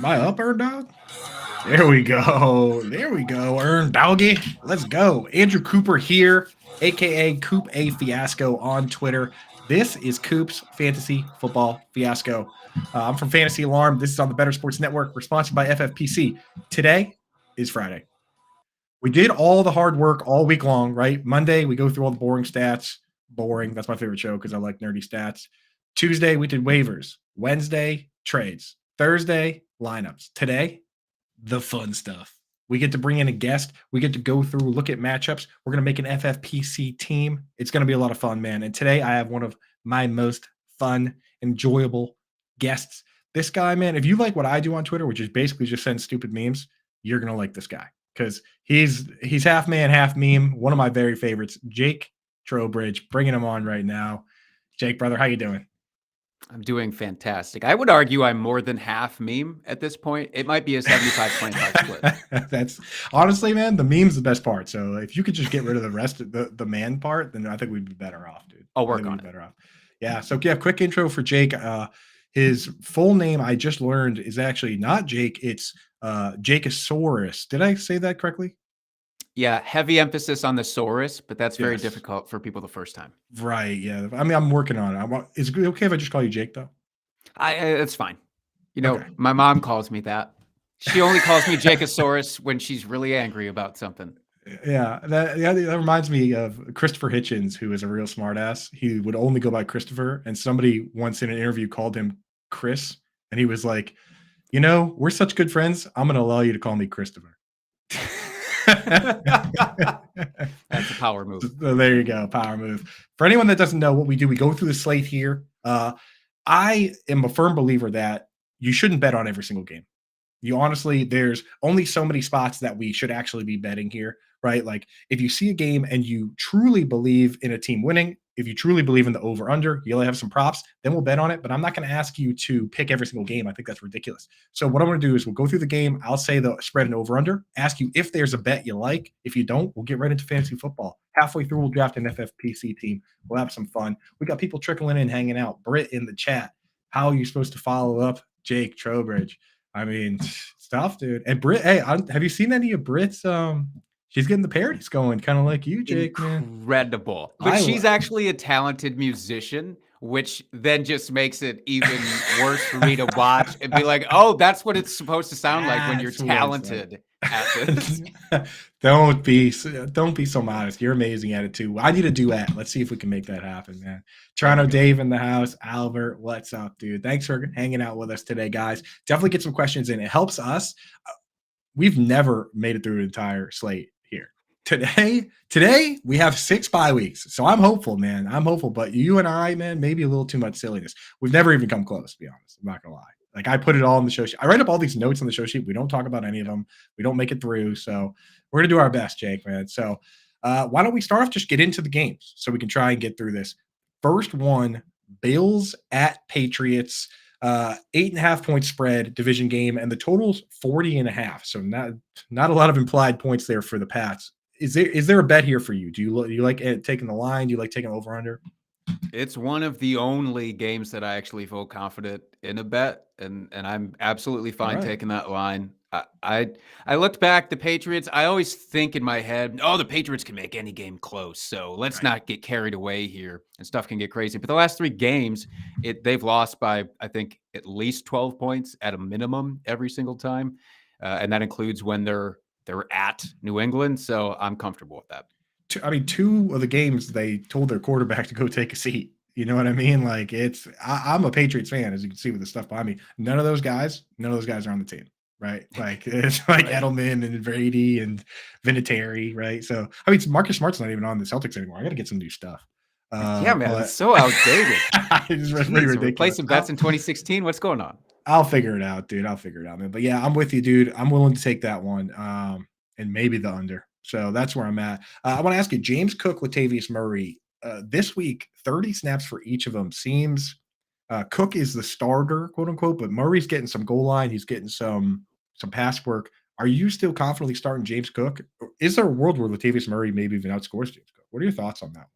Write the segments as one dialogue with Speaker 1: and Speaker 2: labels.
Speaker 1: I up, Earn Dog? There we go. There we go. Earn Doggy. Let's go. Andrew Cooper here, aka Coop A Fiasco on Twitter. This is Coop's Fantasy Football Fiasco. I'm from Fantasy Alarm. This is on the Better Sports Network. We're sponsored by FFPC. Today is Friday. We did all the hard work all week long, right? Monday, we go through all the boring stats. Boring. That's my favorite show because I like nerdy stats. Tuesday, we did waivers. Wednesday, trades. Thursday, lineups. Today, the fun stuff. We get to bring in a guest. We get to go through, look at matchups. We're going to make an FFPC team. It's going to be a lot of fun, man. And today I have one of my most fun, enjoyable guests. This guy, man, if you like what I do on Twitter, which is basically just send stupid memes, you're going to like this guy because he's half man, half meme. One of my very favorites, Jake Trowbridge, bringing him on right now. Jake, brother, how you doing?
Speaker 2: I'm doing fantastic. I would argue I'm more than half meme at this point. It might be a 75-25 split.
Speaker 1: That's honestly, man, the meme's the best part. So if you could just get rid of the rest of the man part, then I think we'd be better off, dude.
Speaker 2: I'll work on it.
Speaker 1: Better off. Yeah. So yeah, quick intro for Jake. His full name I just learned is actually not Jake. It's Jakeosaurus. Did I say that correctly?
Speaker 2: Yeah, heavy emphasis on the Saurus, but that's very difficult for people the first time.
Speaker 1: Right. Yeah. I mean, I'm working on it. Is it okay if I just call you Jake, though?
Speaker 2: It's fine. You know, My mom calls me that. She only calls me Jakeosaurus when she's really angry about something.
Speaker 1: Yeah, that reminds me of Christopher Hitchens, who is a real smartass. He would only go by Christopher, and somebody once in an interview called him Chris, and he was like, "You know, we're such good friends. I'm going to allow you to call me Christopher."
Speaker 2: That's a power move.
Speaker 1: So there you go, power move. For anyone that doesn't know what we do, we go through the slate here. I am a firm believer that you shouldn't bet on every single game. You honestly, there's only so many spots that we should actually be betting here, right? Like if you see a game and you truly believe in a team winning, if you truly believe in the over under, you only have some props, then we'll bet on it. But I'm not going to ask you to pick every single game. I think that's ridiculous. So what I'm going to do is we'll go through the game. I'll say the spread and over under, ask you if there's a bet you like. If you don't, we'll get right into fantasy football. Halfway through, we'll draft an FFPC team. We'll have some fun. We got people trickling in, hanging out. Britt in the chat. How are you supposed to follow up Jake Trowbridge? I mean, it's tough, dude. And Britt, hey, have you seen any of Britt's? She's getting the parodies going, kind of like you, Jake.
Speaker 2: Incredible. Man. But she's actually a talented musician, which then just makes it even worse for me to watch and be like, oh, that's what it's supposed to sound like when you're talented at this.
Speaker 1: Don't be so modest. You're amazing at it too. I need a duet. Let's see if we can make that happen, man. Toronto Dave in the house. Albert, what's up, dude? Thanks for hanging out with us today, guys. Definitely get some questions in. It helps us. We've never made it through an entire slate here. Today we have 6 bye weeks. So I'm hopeful, man. I'm hopeful. But you and I, man, maybe a little too much silliness. We've never even come close, to be honest. I'm not going to lie. Like I put it all in the show sheet. I write up all these notes on the show sheet. We don't talk about any of them. We don't make it through. So we're going to do our best, Jake, man. So why don't we start off, just get into the games so we can try and get through this. First one, Bills at Patriots, 8.5 point spread division game. And the total's 40.5. So not a lot of implied points there for the Pats. Is there a bet here for you? Do you like taking the line? Do you like taking over under?
Speaker 2: It's one of the only games that I actually feel confident in a bet, and I'm absolutely fine taking that line. I looked back, the Patriots, I always think in my head, the Patriots can make any game close, so let's not get carried away here, and stuff can get crazy. But the last 3 games, they've lost by, I think, at least 12 points at a minimum every single time, and that includes when they're at New England, so I'm comfortable with that.
Speaker 1: 2 of the games they told their quarterback to go take a seat. You know what I mean? Like I'm a Patriots fan, as you can see with the stuff behind me. None of those guys are on the team, right? Like it's like Edelman and Brady and Vinatieri, right? So I mean, Marcus Smart's not even on the Celtics anymore. I got to get some new stuff.
Speaker 2: Yeah, man, it's so outdated.
Speaker 1: It's pretty ridiculous.
Speaker 2: Replacing bets in 2016. What's going on?
Speaker 1: I'll figure it out, dude. I'll figure it out, man. But yeah, I'm with you, dude. I'm willing to take that one, and maybe the under. So that's where I'm at. I want to ask you, James Cook, Latavius Murray, this week, 30 snaps for each of them. Seems Cook is the starter, quote unquote, but Murray's getting some goal line. He's getting some pass work. Are you still confidently starting James Cook? Or is there a world where Latavius Murray maybe even outscores James Cook? What are your thoughts on that one?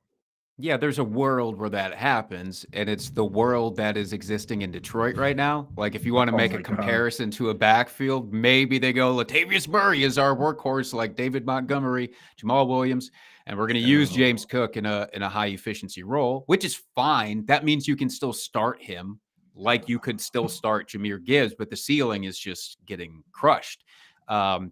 Speaker 2: Yeah, there's a world where that happens, and it's the world that is existing in Detroit right now. Like, if you want to
Speaker 1: Oh
Speaker 2: make a
Speaker 1: my God.
Speaker 2: comparison to a backfield, maybe they go, Latavius Murray is our workhorse, like David Montgomery, Jamal Williams, and we're going to use James
Speaker 1: Oh,
Speaker 2: Cook in a high efficiency role, which is fine. That means you can still start him, like you could still start Jahmyr Gibbs, but the ceiling is just getting crushed.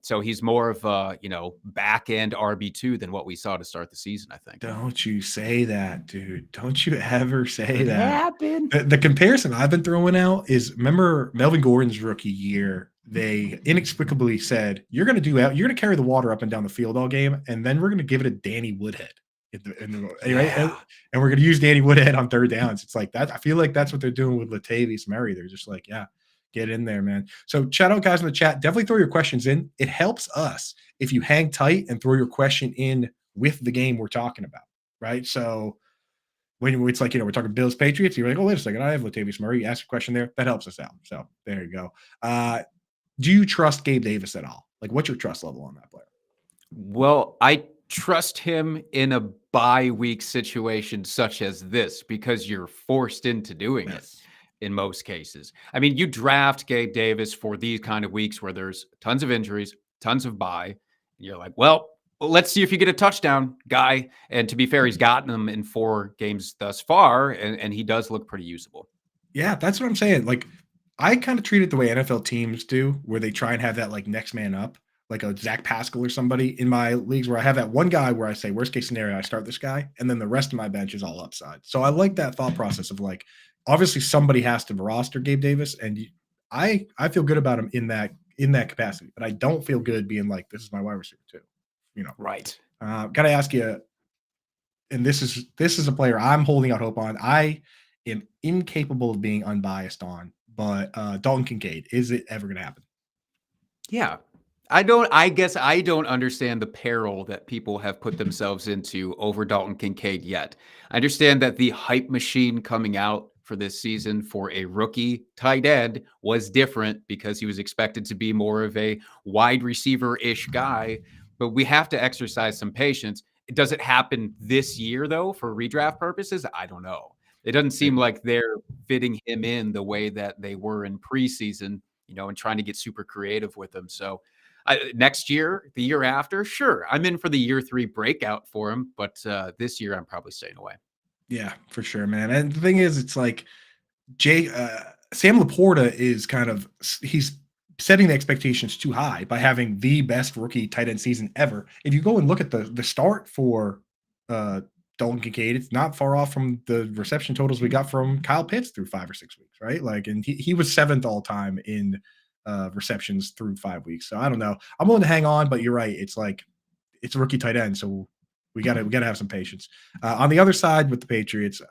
Speaker 2: So he's more of a, back end RB2 than what we saw to start the season, I think.
Speaker 1: don't you say that, dude. Don't you ever say
Speaker 2: Could
Speaker 1: that.
Speaker 2: happen.
Speaker 1: The comparison I've been throwing out is, remember Melvin Gordon's rookie year, they inexplicably said, you're going to carry the water up and down the field all game, and then we're going to give it to Danny Woodhead. Right?
Speaker 2: Yeah.
Speaker 1: And we're going to use Danny Woodhead on third downs. It's like that. I feel like that's what they're doing with Latavius Murray. They're just like, yeah, get in there, man. So shout out guys in the chat. Definitely throw your questions in. It helps us if you hang tight and throw your question in with the game we're talking about, right? So when it's like, we're talking Bills Patriots, you're like, oh, wait a second, I have Latavius Murray. You ask a question there. That helps us out. So there you go. Do you trust Gabe Davis at all? Like, what's your trust level on that player?
Speaker 2: Well, I trust him in a bye week situation such as this because you're forced into doing it
Speaker 1: Yes.
Speaker 2: in most cases. I mean, you draft Gabe Davis for these kind of weeks where there's tons of injuries, tons of bye. And you're like, well, let's see if you get a touchdown, guy. And to be fair, he's gotten them in 4 games thus far, and he does look pretty usable.
Speaker 1: Yeah, that's what I'm saying. Like, I kind of treat it the way NFL teams do, where they try and have that like next man up, like a Zach Pascal or somebody in my leagues, where I have that one guy where I say, worst case scenario, I start this guy, and then the rest of my bench is all upside. So I like that thought process of like, obviously somebody has to roster Gabe Davis, and I feel good about him in that capacity, but I don't feel good being like, this is my wide receiver too.
Speaker 2: Right.
Speaker 1: Got to ask you, and this is a player I'm holding out hope on. I am incapable of being unbiased on, but Dalton Kincaid, is it ever going to happen?
Speaker 2: Yeah. I guess I don't understand the peril that people have put themselves into over Dalton Kincaid yet. I understand that the hype machine coming out for this season for a rookie tight end was different because he was expected to be more of a wide receiver-ish guy, but we have to exercise some patience. Does it happen this year though for redraft purposes? I don't know. It doesn't seem like they're fitting him in the way that they were in preseason, and trying to get super creative with him. So next year, the year after, sure, I'm in for the year 3 breakout for him, but this year I'm probably staying away.
Speaker 1: Yeah, for sure, man. And the thing is, it's like Sam Laporta is he's setting the expectations too high by having the best rookie tight end season ever. If you go and look at the start for Dalton Kincaid, it's not far off from the reception totals we got from Kyle Pitts through 5 or 6 weeks, right? Like, and he was 7th all time in receptions through 5 weeks. So I don't know. I'm willing to hang on, but you're right. It's like it's a rookie tight end, so we gotta have some patience. On the other side with the Patriots,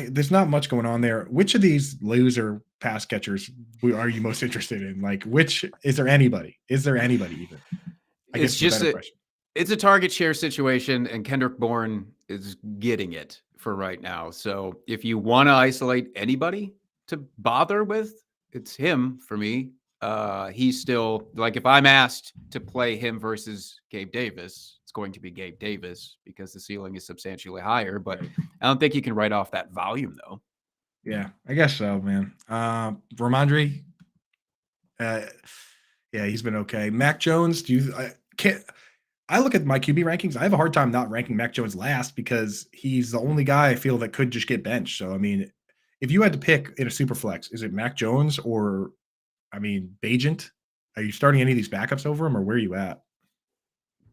Speaker 1: there's not much going on there. Which of these loser pass catchers are you most interested in? Like, which is there anybody? Is there anybody even? I guess
Speaker 2: It's
Speaker 1: it's a
Speaker 2: just
Speaker 1: better question.
Speaker 2: it's a target share situation, and Kendrick Bourne is getting it for right now. So if you want to isolate anybody to bother with, it's him for me. He's still like, if I'm asked to play him versus Gabe Davis, it's going to be Gabe Davis because the ceiling is substantially higher. But
Speaker 1: Right.
Speaker 2: I don't think you can write off that volume though.
Speaker 1: Yeah, I guess so, man. Ramondre, uh, yeah, he's been okay. Mac Jones, I look at my QB rankings. I have a hard time not ranking Mac Jones last because he's the only guy I feel that could just get benched. So, I mean, if you had to pick in a super flex, is it Mac Jones or, Bajent? Are you starting any of these backups over him, or where are you at?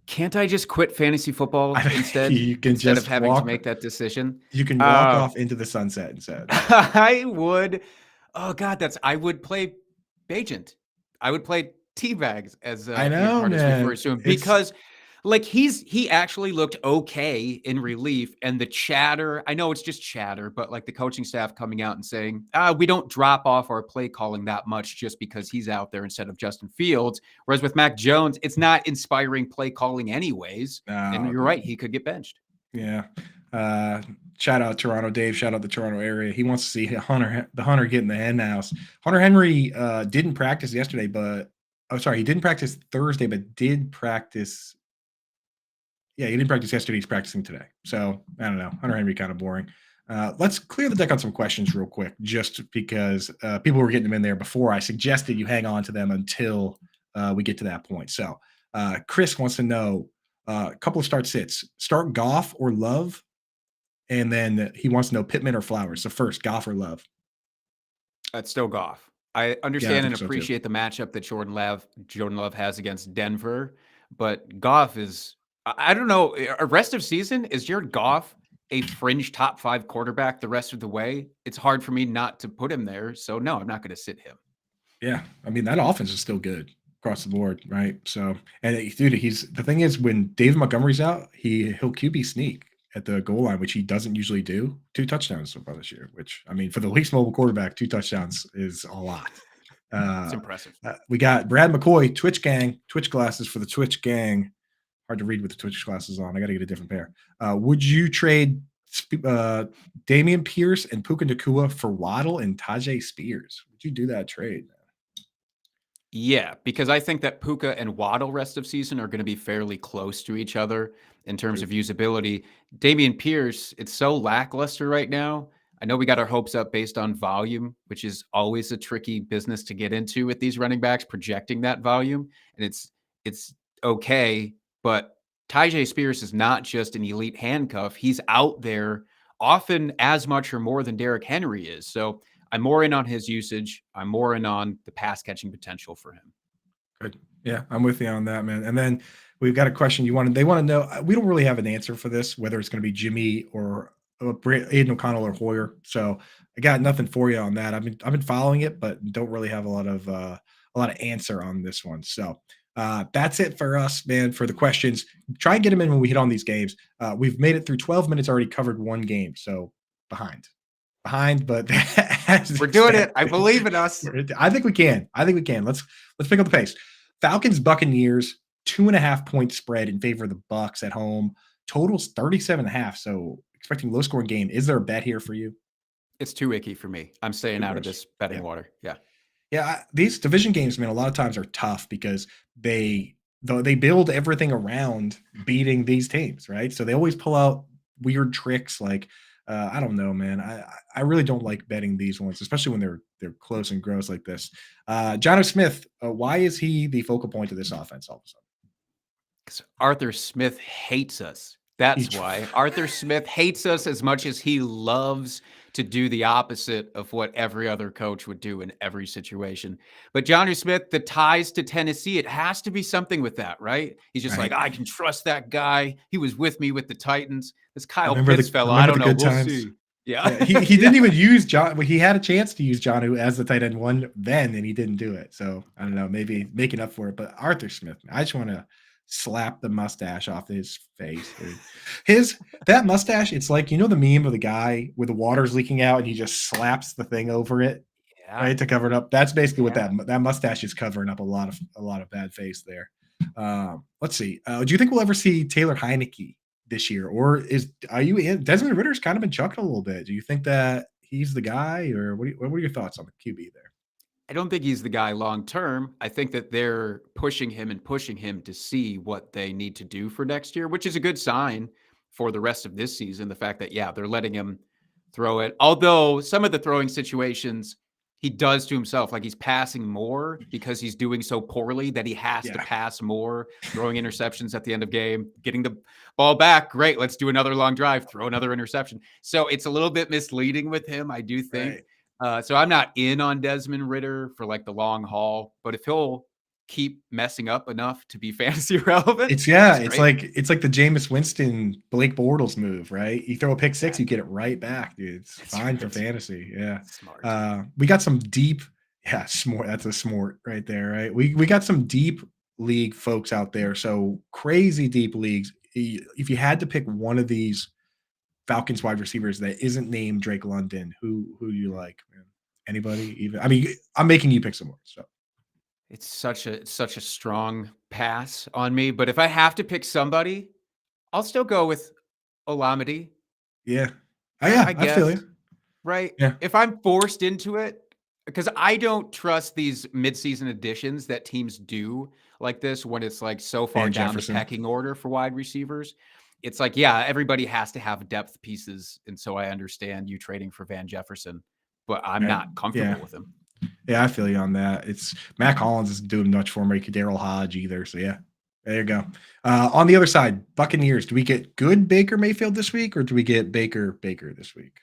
Speaker 2: Can't I just quit fantasy football instead
Speaker 1: You can
Speaker 2: instead of
Speaker 1: just
Speaker 2: having to
Speaker 1: walk.
Speaker 2: make that decision?
Speaker 1: You can walk
Speaker 2: Uh,
Speaker 1: off into the sunset instead.
Speaker 2: I would. Oh God, I would play Bajent. I would play Teabags, as
Speaker 1: I
Speaker 2: Ian
Speaker 1: know,
Speaker 2: Hartis
Speaker 1: man.
Speaker 2: refers to him,
Speaker 1: It's
Speaker 2: because like he actually looked okay in relief, and the chatter. I know it's just chatter, but like the coaching staff coming out and saying, we don't drop off our play calling that much just because he's out there instead of Justin Fields. Whereas with Mac Jones, it's not inspiring play calling anyways. And you're right, he could get benched.
Speaker 1: yeah. Shout out Toronto Dave. Shout out the Toronto area. He wants to see the Hunter get in the hen house. Hunter Henry didn't practice yesterday, but he didn't practice Thursday, but did practice Yeah, he didn't practice yesterday. He's practicing today. So I don't know. Hunter Henry kind of boring. Let's clear the deck on some questions real quick, just because people were getting them in there before I suggested you hang on to them until we get to that point. So Chris wants to know a couple of start sits. Start Goff or Love, and then he wants to know Pittman or Flowers. So first, Goff or Love.
Speaker 2: It's still Goff. I
Speaker 1: Yeah, I
Speaker 2: understand and
Speaker 1: think so too.
Speaker 2: appreciate the matchup that Jordan Love has against Denver, but Goff is I don't know. A rest of season, is Jared Goff a fringe top 5 quarterback the rest of the way? It's hard for me not to put him there. So no, I'm not going to sit him.
Speaker 1: Yeah, I mean that offense is still good across the board, right? So, and dude, he's the thing is when David Montgomery's out, he'll QB sneak at the goal line, which he doesn't usually do. 2 touchdowns so far this year, which I mean for the least mobile quarterback, 2 touchdowns is a lot.
Speaker 2: It's impressive.
Speaker 1: We got Brad McCoy, Twitch gang, Twitch glasses for the Twitch gang. Hard to read with the Twitch glasses on. I got to get a different pair. Would you trade Damian Pierce and Puka Nacua for Waddle and Tajay Spears? Would you do that trade?
Speaker 2: Yeah, because I think that Puka and Waddle rest of season are going to be fairly close to each other in terms of usability. Damian Pierce, it's so lackluster right now. I know we got our hopes up based on volume, which is always a tricky business to get into with these running backs, projecting that volume. And it's okay, but Tajay Spears is not just an elite handcuff. He's out there often as much or more than Derrick Henry is. So I'm more in on his usage. I'm more in on the pass catching potential for him.
Speaker 1: Good. Yeah, I'm with you on that, man. And then we've got a question they want to know. We don't really have an answer for this, whether it's going to be Jimmy or Aiden O'Connell or Hoyer. So I got nothing for you on that. I've been following it, but don't really have a lot of answer on this one. So that's it for us, man. For the questions, try and get them in when we hit on these games. We've made it through 12 minutes, already covered one game, so behind, but
Speaker 2: we're doing it. I believe in us.
Speaker 1: I think we can. Let's pick up the pace. Falcons Buccaneers 2.5 point spread in favor of the Bucs at home. Totals 37.5. So expecting low scoring game. Is there a bet here for you?
Speaker 2: It's too icky for me. I'm staying out of this betting water. Yeah.
Speaker 1: Yeah. These division games, man, a lot of times are tough because they build everything around beating these teams, right? So they always pull out weird tricks like I don't know, man. I really don't like betting these ones, especially when they're close and gross like this. Jonnu Smith, why is he the focal point of this offense all of a sudden?
Speaker 2: Because Arthur Smith hates us. That's why. Arthur Smith hates us as much as he loves to do the opposite of what every other coach would do in every situation. But Jonnu Smith, the ties to Tennessee, it has to be something with that, right? He's just like, I can trust that guy. He was with me with the Titans. This Kyle Pitts fella, I don't know. We'll see. Yeah.
Speaker 1: He didn't even use John. He had a chance to use Jonnu as the tight end one then, and he didn't do it. So I don't know, maybe making up for it. But Arthur Smith, I just want to slap the mustache off his face. That mustache, it's like, you know, the meme of the guy where the water's leaking out and he just slaps the thing over it, right, to cover it up. That's basically what that mustache is covering up. A lot of bad face there. Let's see. Do you think we'll ever see Taylor Heineke this year, or Desmond Ritter's kind of been chucking a little bit? Do you think that he's the guy, or what are your thoughts on the QB there?
Speaker 2: I don't think he's the guy long term. I think that they're pushing him to see what they need to do for next year, which is a good sign for the rest of this season. The fact that, they're letting him throw it. Although some of the throwing situations he does to himself, like he's passing more because he's doing so poorly that he has to pass more, throwing interceptions at the end of game, getting the ball back. Great. Let's do another long drive, throw another interception. So it's a little bit misleading with him, I do think.
Speaker 1: Right.
Speaker 2: So I'm not in on Desmond Ridder for like the long haul, but if he'll keep messing up enough to be fantasy relevant,
Speaker 1: it's like the Jameis Winston, Blake Bortles move, right? You throw a pick six, you get it right back, dude. It's fine for fantasy. Yeah. Smart. We got some deep, smart. That's a smart right there, right? We got some deep league folks out there. So crazy deep leagues. If you had to pick one of these Falcons wide receivers that isn't named Drake London, who do you like, man? Anybody? Even? I mean, I'm making you pick some more. So
Speaker 2: it's such a strong pass on me. But if I have to pick somebody, I'll still go with Olamide.
Speaker 1: Yeah. I guess. Feel you.
Speaker 2: Right. Yeah. If I'm forced into it, because I don't trust these midseason additions that teams do like this when it's like so far
Speaker 1: Van
Speaker 2: down the
Speaker 1: Jefferson.
Speaker 2: pecking order for wide receivers. It's like, yeah, everybody has to have depth pieces. And so I understand you trading for Van Jefferson, but I'm
Speaker 1: Right.
Speaker 2: not
Speaker 1: Yeah.
Speaker 2: comfortable with him.
Speaker 1: Yeah, I feel you on that. It's Matt Collins isn't doing much for me. Daryl Hodge either. So yeah, there you go. On the other side, Buccaneers. Do we get good Baker Mayfield this week, or do we get Baker this week?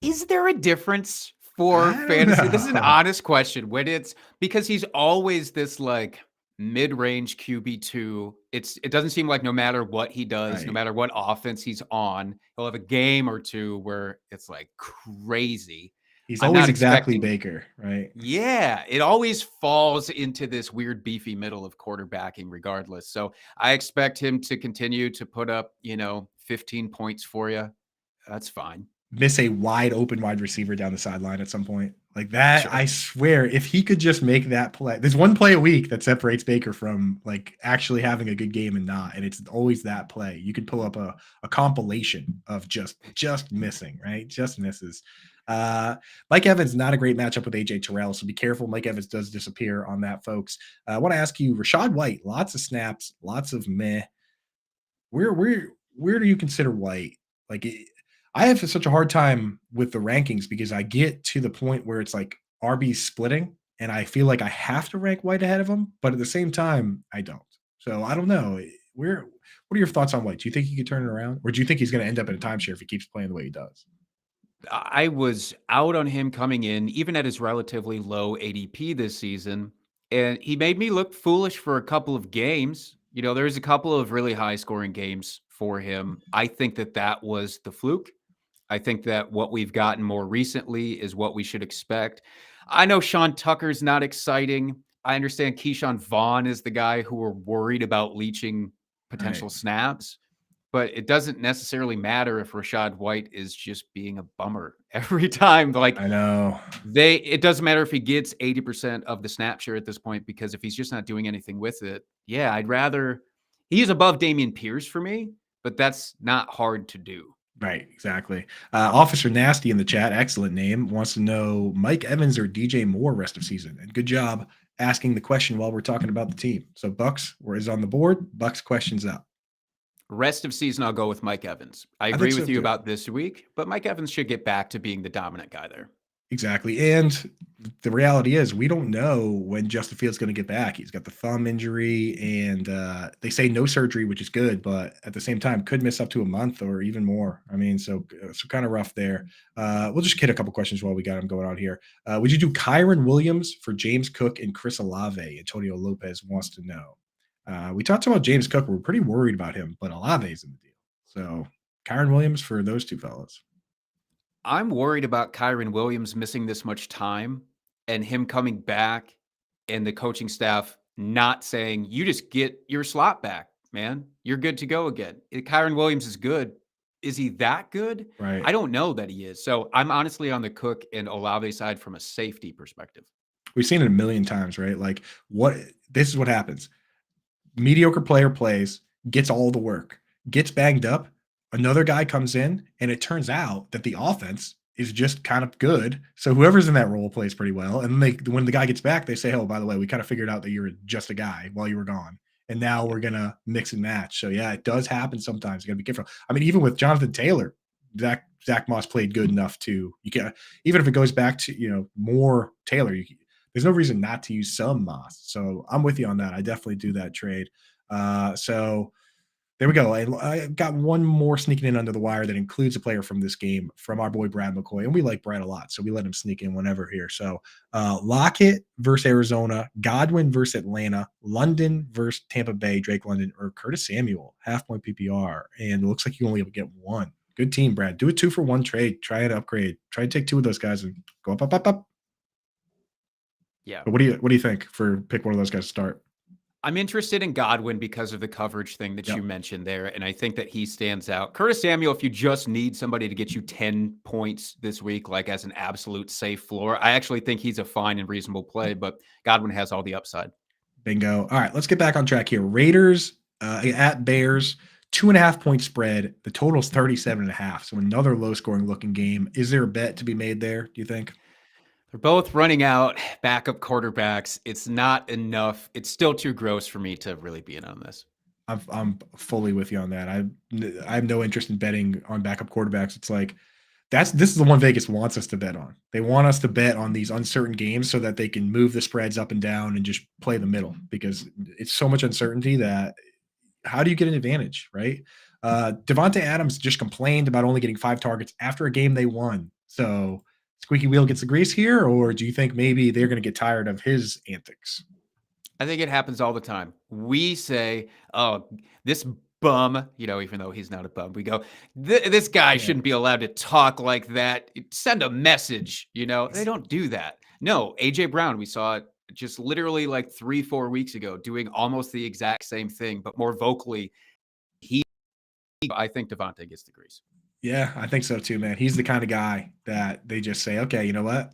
Speaker 2: Is there a difference for
Speaker 1: I don't
Speaker 2: fantasy? This is an
Speaker 1: know.
Speaker 2: honest question. When it's because he's always this like mid-range QB2. It doesn't seem like no matter what he does, no
Speaker 1: Right.
Speaker 2: matter what offense he's on, he'll have a game or two where it's like crazy.
Speaker 1: He's
Speaker 2: I'm
Speaker 1: always
Speaker 2: not
Speaker 1: exactly
Speaker 2: expecting.
Speaker 1: Baker, right?
Speaker 2: Yeah, it always falls into this weird beefy middle of quarterbacking regardless. So I expect him to continue to put up, 15 points for you. That's fine.
Speaker 1: Miss a wide open wide receiver down the sideline at some point. Like that,
Speaker 2: Sure.
Speaker 1: I swear, if he could just make that play, there's one play a week that separates Baker from like actually having a good game and not, and it's always that play. You could pull up a compilation of just missing, right? Just misses. Uh, Mike Evans, not a great matchup with AJ Terrell, so be careful. Mike Evans does disappear on that, folks. I want to ask you, Rashad White, lots of snaps, lots of meh. Where do you consider White? Like I have such a hard time with the rankings because I get to the point where it's like RB splitting, and I feel like I have to rank White ahead of him, but at the same time, I don't. So I don't know. What are your thoughts on White? Do you think he could turn it around, or do you think he's going to end up in a timeshare if he keeps playing the way he does?
Speaker 2: I was out on him coming in, even at his relatively low ADP this season, and he made me look foolish for a couple of games. There's a couple of really high scoring games for him. I think that was the fluke. I think that what we've gotten more recently is what we should expect. I know Sean Tucker's not exciting. I understand Keyshawn Vaughn is the guy who we're worried about leaching
Speaker 1: Right.
Speaker 2: potential snaps. But it doesn't necessarily matter if Rashad White is just being a bummer every time. Like
Speaker 1: I know.
Speaker 2: it doesn't matter if he gets 80% of the snap share at this point, because if he's just not doing anything with it, yeah, he's above Dameon Pierce for me, but that's not hard to do.
Speaker 1: Right, exactly. Officer Nasty in the chat, excellent name, wants to know Mike Evans or DJ Moore rest of season. And good job asking the question while we're talking about the team. So Bucks is on the board. Bucks questions up.
Speaker 2: Rest of season, I'll go with Mike Evans. I
Speaker 1: I think
Speaker 2: agree
Speaker 1: so
Speaker 2: with you
Speaker 1: too.
Speaker 2: about this week, but Mike Evans should get back to being the dominant guy there.
Speaker 1: Exactly. And the reality is we don't know when Justin Fields going to get back. He's got the thumb injury, and they say no surgery, which is good, but at the same time could miss up to a month or even more. I mean, so kind of rough there. We'll just hit a couple questions while we got him going on here. Would you do Kyron Williams for James Cook and Chris Olave? Antonio Lopez wants to know. We talked about James Cook. We're pretty worried about him, but Olave's in the deal. So Kyron Williams for those two fellas.
Speaker 2: I'm worried about Kyron Williams missing this much time and him coming back and the coaching staff not saying, you just get your slot back, man. You're good to go again. Kyron Williams is good. Is he that good?
Speaker 1: Right.
Speaker 2: I don't know that he is. So I'm honestly on the Cook and Olave side from a safety perspective.
Speaker 1: We've seen it a million times, right? Like this is what happens. Mediocre player plays, gets all the work, gets banged up. Another guy comes in, and it turns out that the offense is just kind of good. So whoever's in that role plays pretty well. And then when the guy gets back, they say, "Oh, by the way, we kind of figured out that you're just a guy while you were gone, and now we're gonna mix and match." So yeah, it does happen sometimes. You gotta be careful. I mean, even with Jonathan Taylor, Zach Moss played good enough to you can even if it goes back to more Taylor, there's no reason not to use some Moss. So I'm with you on that. I definitely do that trade. So there we go. I got one more sneaking in under the wire that includes a player from this game from our boy Brad McCoy. And we like Brad a lot, so we let him sneak in whenever here. So Lockett versus Arizona, Godwin versus Atlanta, London versus Tampa Bay, Drake London, or Curtis Samuel, half point PPR. And it looks like you only get one. Good team, Brad. Do a 2-for-1 trade. Try and upgrade. Try to take two of those guys and go up, up, up, up.
Speaker 2: Yeah.
Speaker 1: But what do you think for pick one of those guys to start?
Speaker 2: I'm interested in Godwin because of the coverage thing that you mentioned there, and I think that he stands out. Curtis Samuel, if you just need somebody to get you 10 points this week, like as an absolute safe floor, I actually think he's a fine and reasonable play, but Godwin has all the upside.
Speaker 1: Bingo. All right, let's get back on track here. Raiders at Bears, 2.5 point spread. The total is 37.5. So another low scoring looking game. Is there a bet to be made there, do you think?
Speaker 2: They're both running out backup quarterbacks. It's not enough. It's still too gross for me to really be in on this.
Speaker 1: I'm fully with you on that. I have no interest in betting on backup quarterbacks. It's like this is the one Vegas wants us to bet on. They want us to bet on these uncertain games so that they can move the spreads up and down and just play the middle because it's so much uncertainty that how do you get an advantage, right? Devontae Adams just complained about only getting 5 targets after a game they won. So squeaky wheel gets the grease here, or do you think maybe they're going to get tired of his antics?
Speaker 2: I think it happens all the time. We say, oh, this bum, even though he's not a bum, we go, this guy shouldn't be allowed to talk like that. Send a message, They don't do that. No, AJ Brown, we saw it just literally like 3-4 weeks ago doing almost the exact same thing, but more vocally. I think Devontae gets the grease.
Speaker 1: Yeah, I think so too, man. He's the kind of guy that they just say, okay, you know what?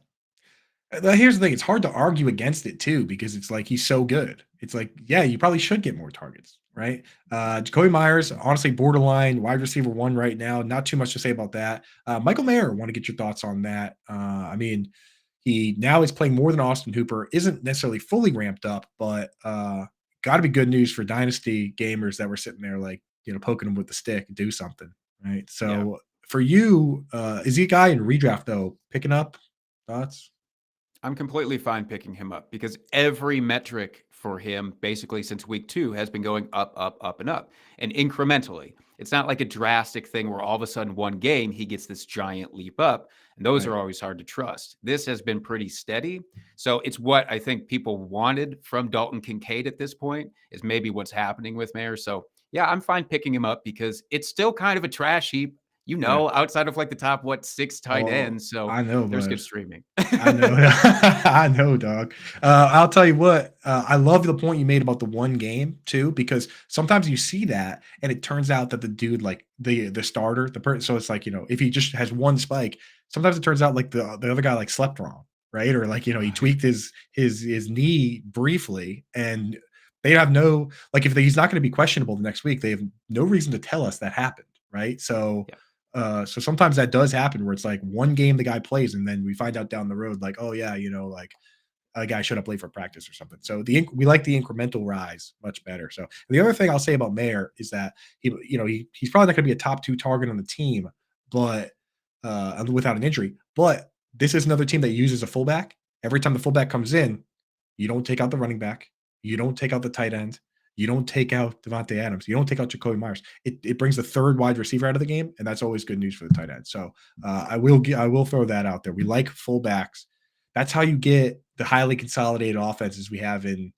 Speaker 1: Here's the thing. It's hard to argue against it too, because it's like he's so good. It's like, yeah, you probably should get more targets, right? Jacoby Myers, honestly, borderline wide receiver 1 right now. Not too much to say about that. Michael Mayer, want to get your thoughts on that. I mean, he now is playing more than Austin Hooper, isn't necessarily fully ramped up, but got to be good news for dynasty gamers that were sitting there like, poking him with the stick, do something, right? So for you, is he a guy in redraft though, picking up? Thoughts?
Speaker 2: I'm completely fine picking him up because every metric for him, basically since week 2, has been going up, up, up, and up, and incrementally. It's not like a drastic thing where all of a sudden one game he gets this giant leap up, and those are always hard to trust. This has been pretty steady. So it's what I think people wanted from Dalton Kincaid at this point is maybe what's happening with Mayer. So yeah, I'm fine picking him up because it's still kind of a trash heap, outside of like the top, 6 tight ends. So
Speaker 1: I know,
Speaker 2: there's
Speaker 1: but
Speaker 2: good streaming.
Speaker 1: I know. I know, dog. I'll tell you what, I love the point you made about the one game too, because sometimes you see that and it turns out that the dude, like the starter, the person, so it's like, if he just has one spike, sometimes it turns out like the other guy like slept wrong, right? Or like, he tweaked his knee briefly and they have no, like if he's not going to be questionable the next week, they have no reason to tell us that happened, right? So so sometimes that does happen where it's like one game the guy plays and then we find out down the road like, oh yeah, like a guy showed up late for practice or something. So we like the incremental rise much better. So the other thing I'll say about Mayer is that he's probably not going to be a top 2 target on the team, but without an injury. But this is another team that uses a fullback. Every time the fullback comes in, you don't take out the running back, you don't take out the tight end, you don't take out Devontae Adams. You don't take out Jacoby Myers. It brings the 3rd wide receiver out of the game, and that's always good news for the tight end. So I will throw that out there. We like fullbacks. That's how you get the highly consolidated offenses we have in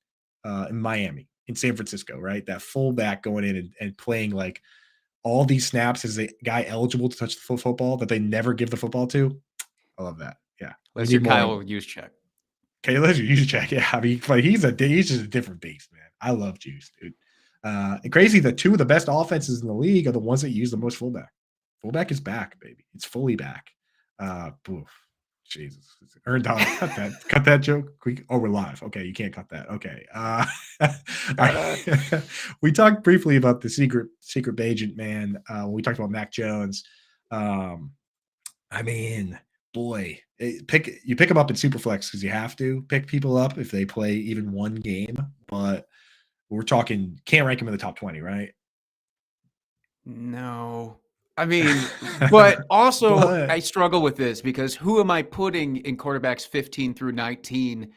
Speaker 1: Miami, in San Francisco, right? That fullback going in and playing like all these snaps as a guy eligible to touch the football that they never give the football to. I love that. Yeah,
Speaker 2: That's your Kyle Juszczyk.
Speaker 1: Okay, let's Juszczyk. Yeah, I mean, like he's just a different beast, man. I love Juice, dude. And crazy that 2 of the best offenses in the league are the ones that use the most fullback. Fullback is back, baby. It's fully back. Poof. Jesus. Dollar, cut that joke. We're live. Okay, you can't cut that. Okay. We talked briefly about the secret agent, man. When we talked about Mac Jones. I mean, boy, you pick them up in Superflex because you have to pick people up if they play even one game. But we're talking can't rank them in the top 20, right?
Speaker 2: No. I mean, but also I struggle with this because who am I putting in quarterbacks 15 through 19?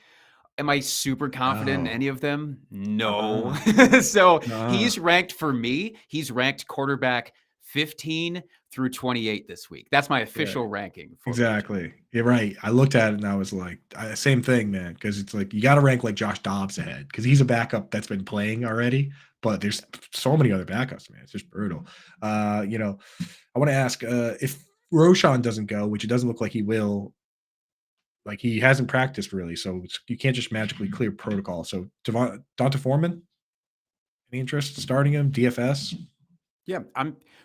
Speaker 2: Am I super confident in any of them? No. So he's ranked for me. He's ranked quarterback 15 through 28 this week. That's my official ranking.
Speaker 1: Exactly. You're right. I looked at it and I was like, same thing, man. Because it's like you got to rank like Josh Dobbs ahead because he's a backup that's been playing already. But there's so many other backups, man. It's just brutal. I want to ask if Roshan doesn't go, which it doesn't look like he will. Like he hasn't practiced really, so you can't just magically clear protocol. So Donta Foreman, any interest in starting him? DFS?
Speaker 2: Yeah,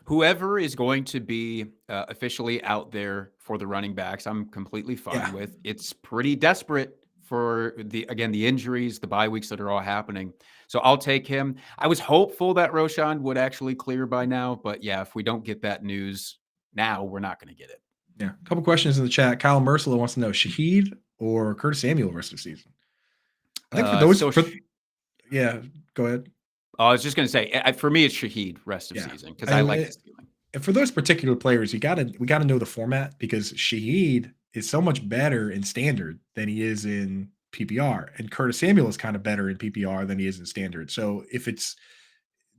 Speaker 2: whoever is going to be officially out there for the running backs, I'm completely fine with. It's pretty desperate for the injuries, the bye weeks that are all happening. So I'll take him. I was hopeful that Roshan would actually clear by now, but yeah, if we don't get that news now, we're not going to get it.
Speaker 1: Yeah. A couple questions in the chat. Kyle Merslow wants to know Shaheed or Curtis Samuel rest of the season? I think for those, yeah, go ahead.
Speaker 2: I was just going to say, for me, it's Shaheed rest of season because I like his ceiling.
Speaker 1: And for those particular players, we gotta know the format because Shaheed is so much better in standard than he is in PPR, and Curtis Samuel is kind of better in PPR than he is in standard. So if it's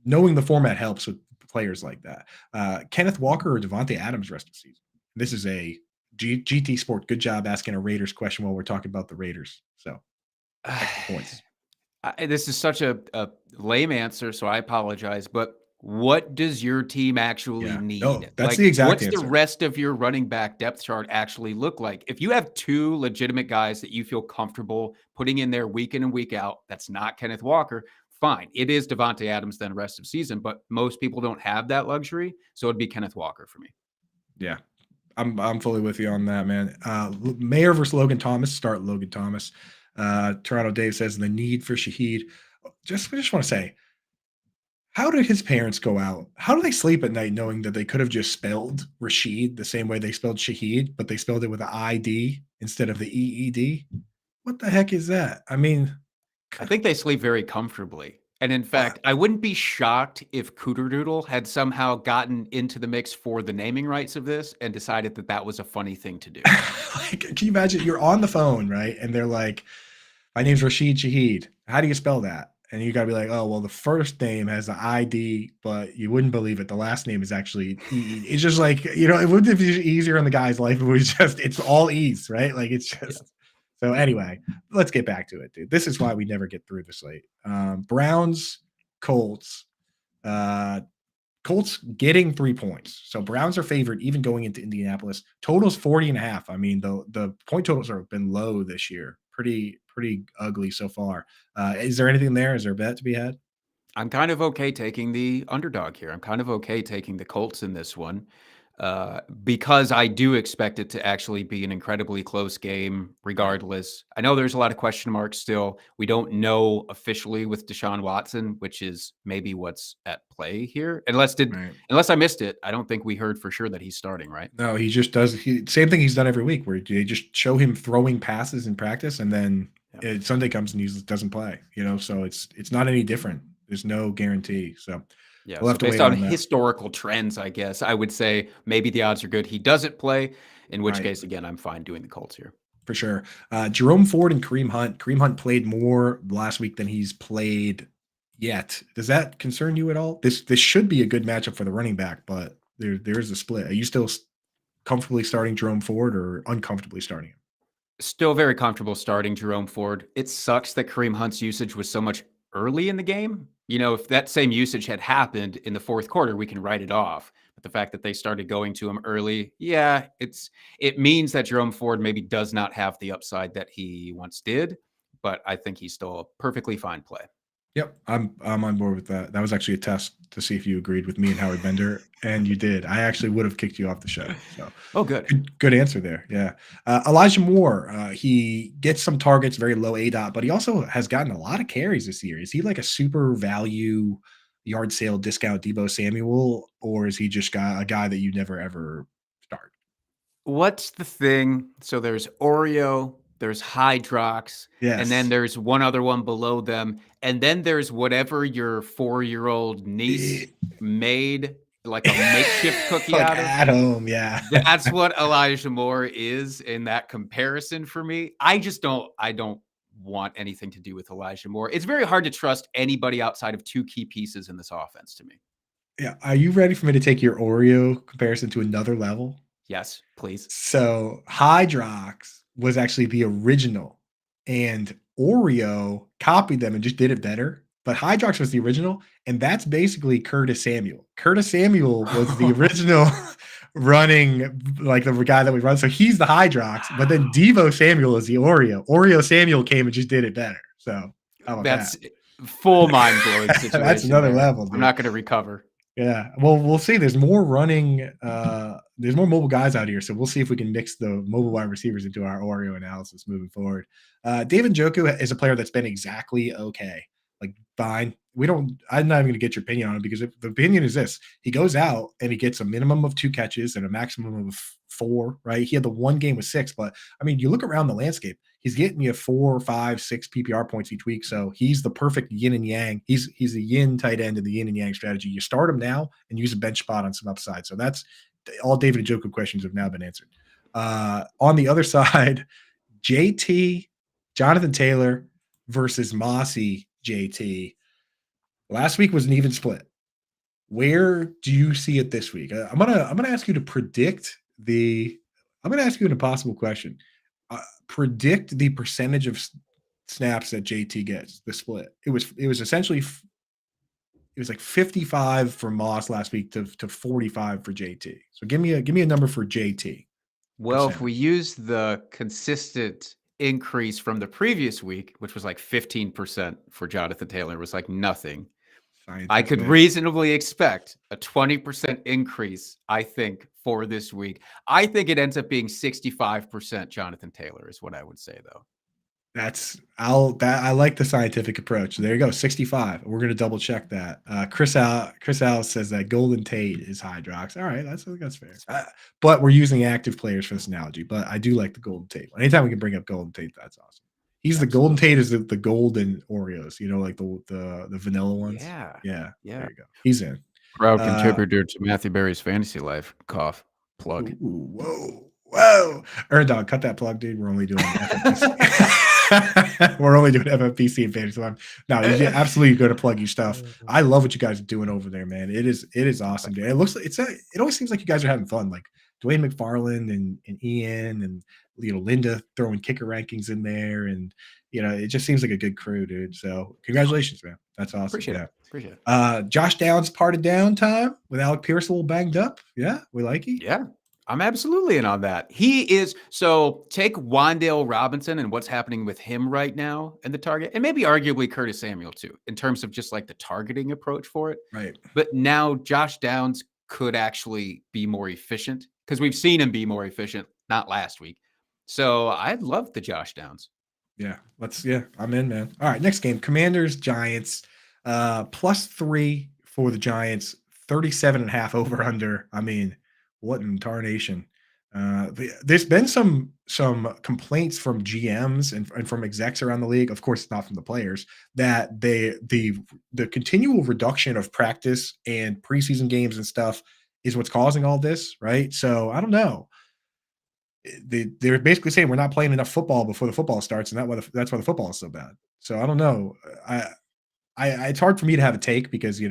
Speaker 1: knowing the format helps with players like that. Kenneth Walker or Devontae Adams rest of season. This is a GT Sport. Good job asking a Raiders question while we're talking about the Raiders. So extra points.
Speaker 2: This is such a lame answer, so I apologize. But what does your team actually need?
Speaker 1: No, that's the exact
Speaker 2: what's
Speaker 1: answer.
Speaker 2: The rest of your running back depth chart actually look like? If you have two legitimate guys that you feel comfortable putting in there week in and week out, that's not Kenneth Walker. Fine, it is Devontae Adams then rest of season, but most people don't have that luxury, so it'd be Kenneth Walker for me.
Speaker 1: Yeah, I'm fully with you on that, man. Mayer versus Logan Thomas. Start Logan Thomas. Toronto Dave says the need for Shaheed. I just want to say, how did his parents go out? How do they sleep at night knowing that they could have just spelled Rashid the same way they spelled Shaheed, but they spelled it with an ID instead of the EED? What the heck is that? I mean,
Speaker 2: I think they sleep very comfortably. And in fact, I wouldn't be shocked if Cooter Doodle had somehow gotten into the mix for the naming rights of this and decided that that was a funny thing to do.
Speaker 1: Can you imagine? You're on the phone, right? And they're like, my name's Rashid Shaheed. How do you spell that? And you got to be like, oh, well, the first name has the ID, but you wouldn't believe it. The last name is actually E. It's just like, it wouldn't be easier in the guy's life. It was just, it's all E's, right? Like, it's just, So anyway, let's get back to it, dude. This is why we never get through the slate. Browns, Colts. Colts getting 3 points. So Browns are favored even going into Indianapolis. Total's 40.5. I mean, the point totals have been low this year. Pretty ugly so far. Is there anything there? Is there a bet to be had?
Speaker 2: I'm kind of okay taking the underdog here. I'm kind of okay taking the Colts in this one because I do expect it to actually be an incredibly close game regardless. I know there's a lot of question marks still. We don't know officially with Deshaun Watson, which is maybe what's at play here. Unless I missed it, I don't think we heard for sure that he's starting, right?
Speaker 1: No, he just does same thing he's done every week where they just show him throwing passes in practice and then Sunday comes and he doesn't play, so it's not any different. There's no guarantee. So
Speaker 2: we'll have to based on historical trends, I guess I would say maybe the odds are good he doesn't play, in which case, again, I'm fine doing the Colts here.
Speaker 1: For sure. Jerome Ford and Kareem Hunt. Kareem Hunt played more last week than he's played yet. Does that concern you at all? This should be a good matchup for the running back, but there is a split. Are you still comfortably starting Jerome Ford or uncomfortably starting him?
Speaker 2: Still very comfortable starting Jerome Ford. It sucks that Kareem Hunt's usage was so much early in the game. If that same usage had happened in the fourth quarter, we can write it off. But the fact that they started going to him early, it means that Jerome Ford maybe does not have the upside that he once did. But I think he's still a perfectly fine play.
Speaker 1: Yep, I'm on board with that. That was actually a test to see if you agreed with me and Howard Bender, and you did. I actually would have kicked you off the show. So, good answer there. Yeah, Elijah Moore. He gets some targets, very low ADOT, but he also has gotten a lot of carries this year. Is he like a super value yard sale discount Deebo Samuel, or is he just a guy that you never ever start?
Speaker 2: What's the thing? So there's Oreo. There's Hydrox, and then there's one other one below them, and then there's whatever your 4-year-old niece made, like a makeshift cookie
Speaker 1: like
Speaker 2: out of
Speaker 1: at home. Yeah,
Speaker 2: that's what Elijah Moore is in that comparison for me. I don't want anything to do with Elijah Moore. It's very hard to trust anybody outside of two key pieces in this offense to me.
Speaker 1: Yeah, are you ready for me to take your Oreo comparison to another level?
Speaker 2: Yes, please.
Speaker 1: So Hydrox was actually the original, and Oreo copied them and just did it better. But Hydrox was the original, and that's basically Curtis Samuel. Curtis Samuel was the original running, like the guy that we run. So he's the Hydrox, but then Deebo Samuel is the Oreo. Oreo Samuel came and just did it better. So
Speaker 2: that's full mind blowing situation.
Speaker 1: That's another level. Dude.
Speaker 2: I'm not going to recover.
Speaker 1: Yeah. Well, we'll see. There's more running. There's more mobile guys out here. So we'll see if we can mix the mobile wide receivers into our Oreo analysis moving forward. David Njoku is a player that's been exactly okay. like fine. I'm not even gonna get your opinion on it because the opinion is this: he goes out and he gets a minimum of 2 catches and a maximum of 4. Right? He had the one game with 6, but I mean, you look around the landscape. He's getting you 4, 5, 6 PPR points each week. So he's the perfect yin and yang. He's a yin tight end in the yin and yang strategy. You start him now and use a bench spot on some upside. So that's all David and Joku questions have now been answered. On the other side, JT, Jonathan Taylor versus Mossy JT. Last week was an even split. Where do you see it this week? I'm gonna ask you to predict the. I'm gonna ask you an impossible question. Predict the percentage of snaps that JT gets. The split. It was essentially it was like 55 for Moss last week to 45 for JT. So give me a number for JT.
Speaker 2: Well, if we use the consistent increase from the previous week, which was like 15% for Jonathan Taylor, was like nothing. I could reasonably expect a 20% increase, I think, for this week. I think it ends up being 65% Jonathan Taylor is what I would say, though.
Speaker 1: I like the scientific approach. There you go, 65. We're gonna double check that. Chris Al says that Golden Tate is Hydrox. All right, that's fair. But we're using active players for this analogy. But I do like the Golden Tate. Anytime we can bring up Golden Tate, that's awesome. He's Absolutely. The Golden Tate is the golden Oreos, like the vanilla ones. Yeah. There you go. He's in.
Speaker 2: Proud contributor to Matthew Berry's fantasy life. Cough. Plug.
Speaker 1: Ooh, whoa. Dog, cut that plug, dude. We're only doing We're only doing FFPC and fantasy life. No, you absolutely go to plug your stuff. I love what you guys are doing over there, man. It is awesome, dude. It looks like it always seems like you guys are having fun. Like Dwayne McFarland and Ian and Linda throwing kicker rankings in there, and it just seems like a good crew, dude. So congratulations, man. That's awesome.
Speaker 2: Appreciate it.
Speaker 1: Josh Downs parted down time with Alec Pierce a little banged up. Yeah, we like it.
Speaker 2: Yeah. I'm absolutely in on that. He is. So take Wan'Dale Robinson and what's happening with him right now in the target, and maybe arguably Curtis Samuel too, in terms of just like the targeting approach for it.
Speaker 1: Right.
Speaker 2: But now Josh Downs could actually be more efficient because we've seen him be more efficient, not last week. So I'd love the Josh Downs.
Speaker 1: Yeah. I'm in, man. All right. Next game, Commanders, Giants, +3 for the Giants, 37.5 over under. I mean, what in tarnation. There's been some complaints from GMs and from execs around the league, of course not from the players, that the continual reduction of practice and preseason games and stuff is what's causing all this, right? So I don't know. They're basically saying we're not playing enough football before the football starts, and that's why the football is so bad. So I don't know. It's hard for me to have a take because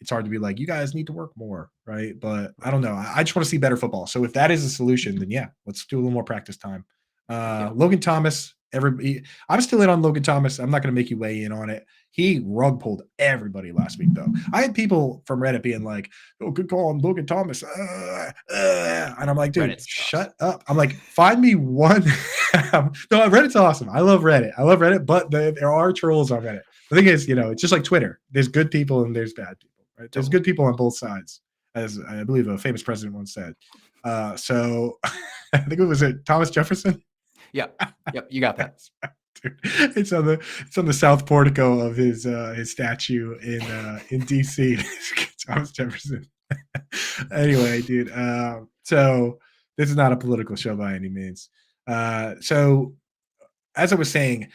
Speaker 1: it's hard to be like, you guys need to work more, right? But I don't know. I just want to see better football. So if that is a solution, then yeah, let's do a little more practice time. Logan Thomas, I'm still in on Logan Thomas. I'm not going to make you weigh in on it. He rug pulled everybody last week, though. I had people from Reddit being like, "Oh, good call on Logan Thomas," and I'm like, "Dude, shut up!" I'm like, "Find me one." No, Reddit's awesome. I love Reddit, but there are trolls on Reddit. The thing is, it's just like Twitter. There's good people and there's bad people, right? There's good people on both sides, as I believe a famous president once said. So I think it was Thomas Jefferson.
Speaker 2: Yep, you got that.
Speaker 1: Dude, it's on the south portico of his statue in DC. Thomas Jefferson. Anyway, dude. So this is not a political show by any means. So as I was saying,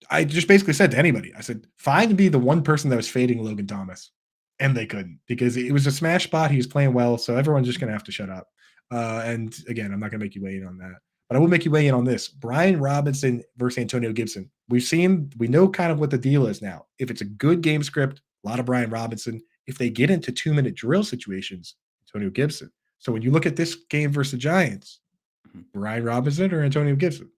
Speaker 1: I just basically said to anybody, I said, find me the one person that was fading Logan Thomas. And they couldn't because it was a smash spot. He was playing well. So everyone's just going to have to shut up. And again, I'm not going to make you weigh in on that. But I will make you weigh in on this. Brian Robinson versus Antonio Gibson. We know kind of what the deal is now. If it's a good game script, a lot of Brian Robinson. If they get into 2-minute drill situations, Antonio Gibson. So when you look at this game versus the Giants, Brian Robinson or Antonio Gibson?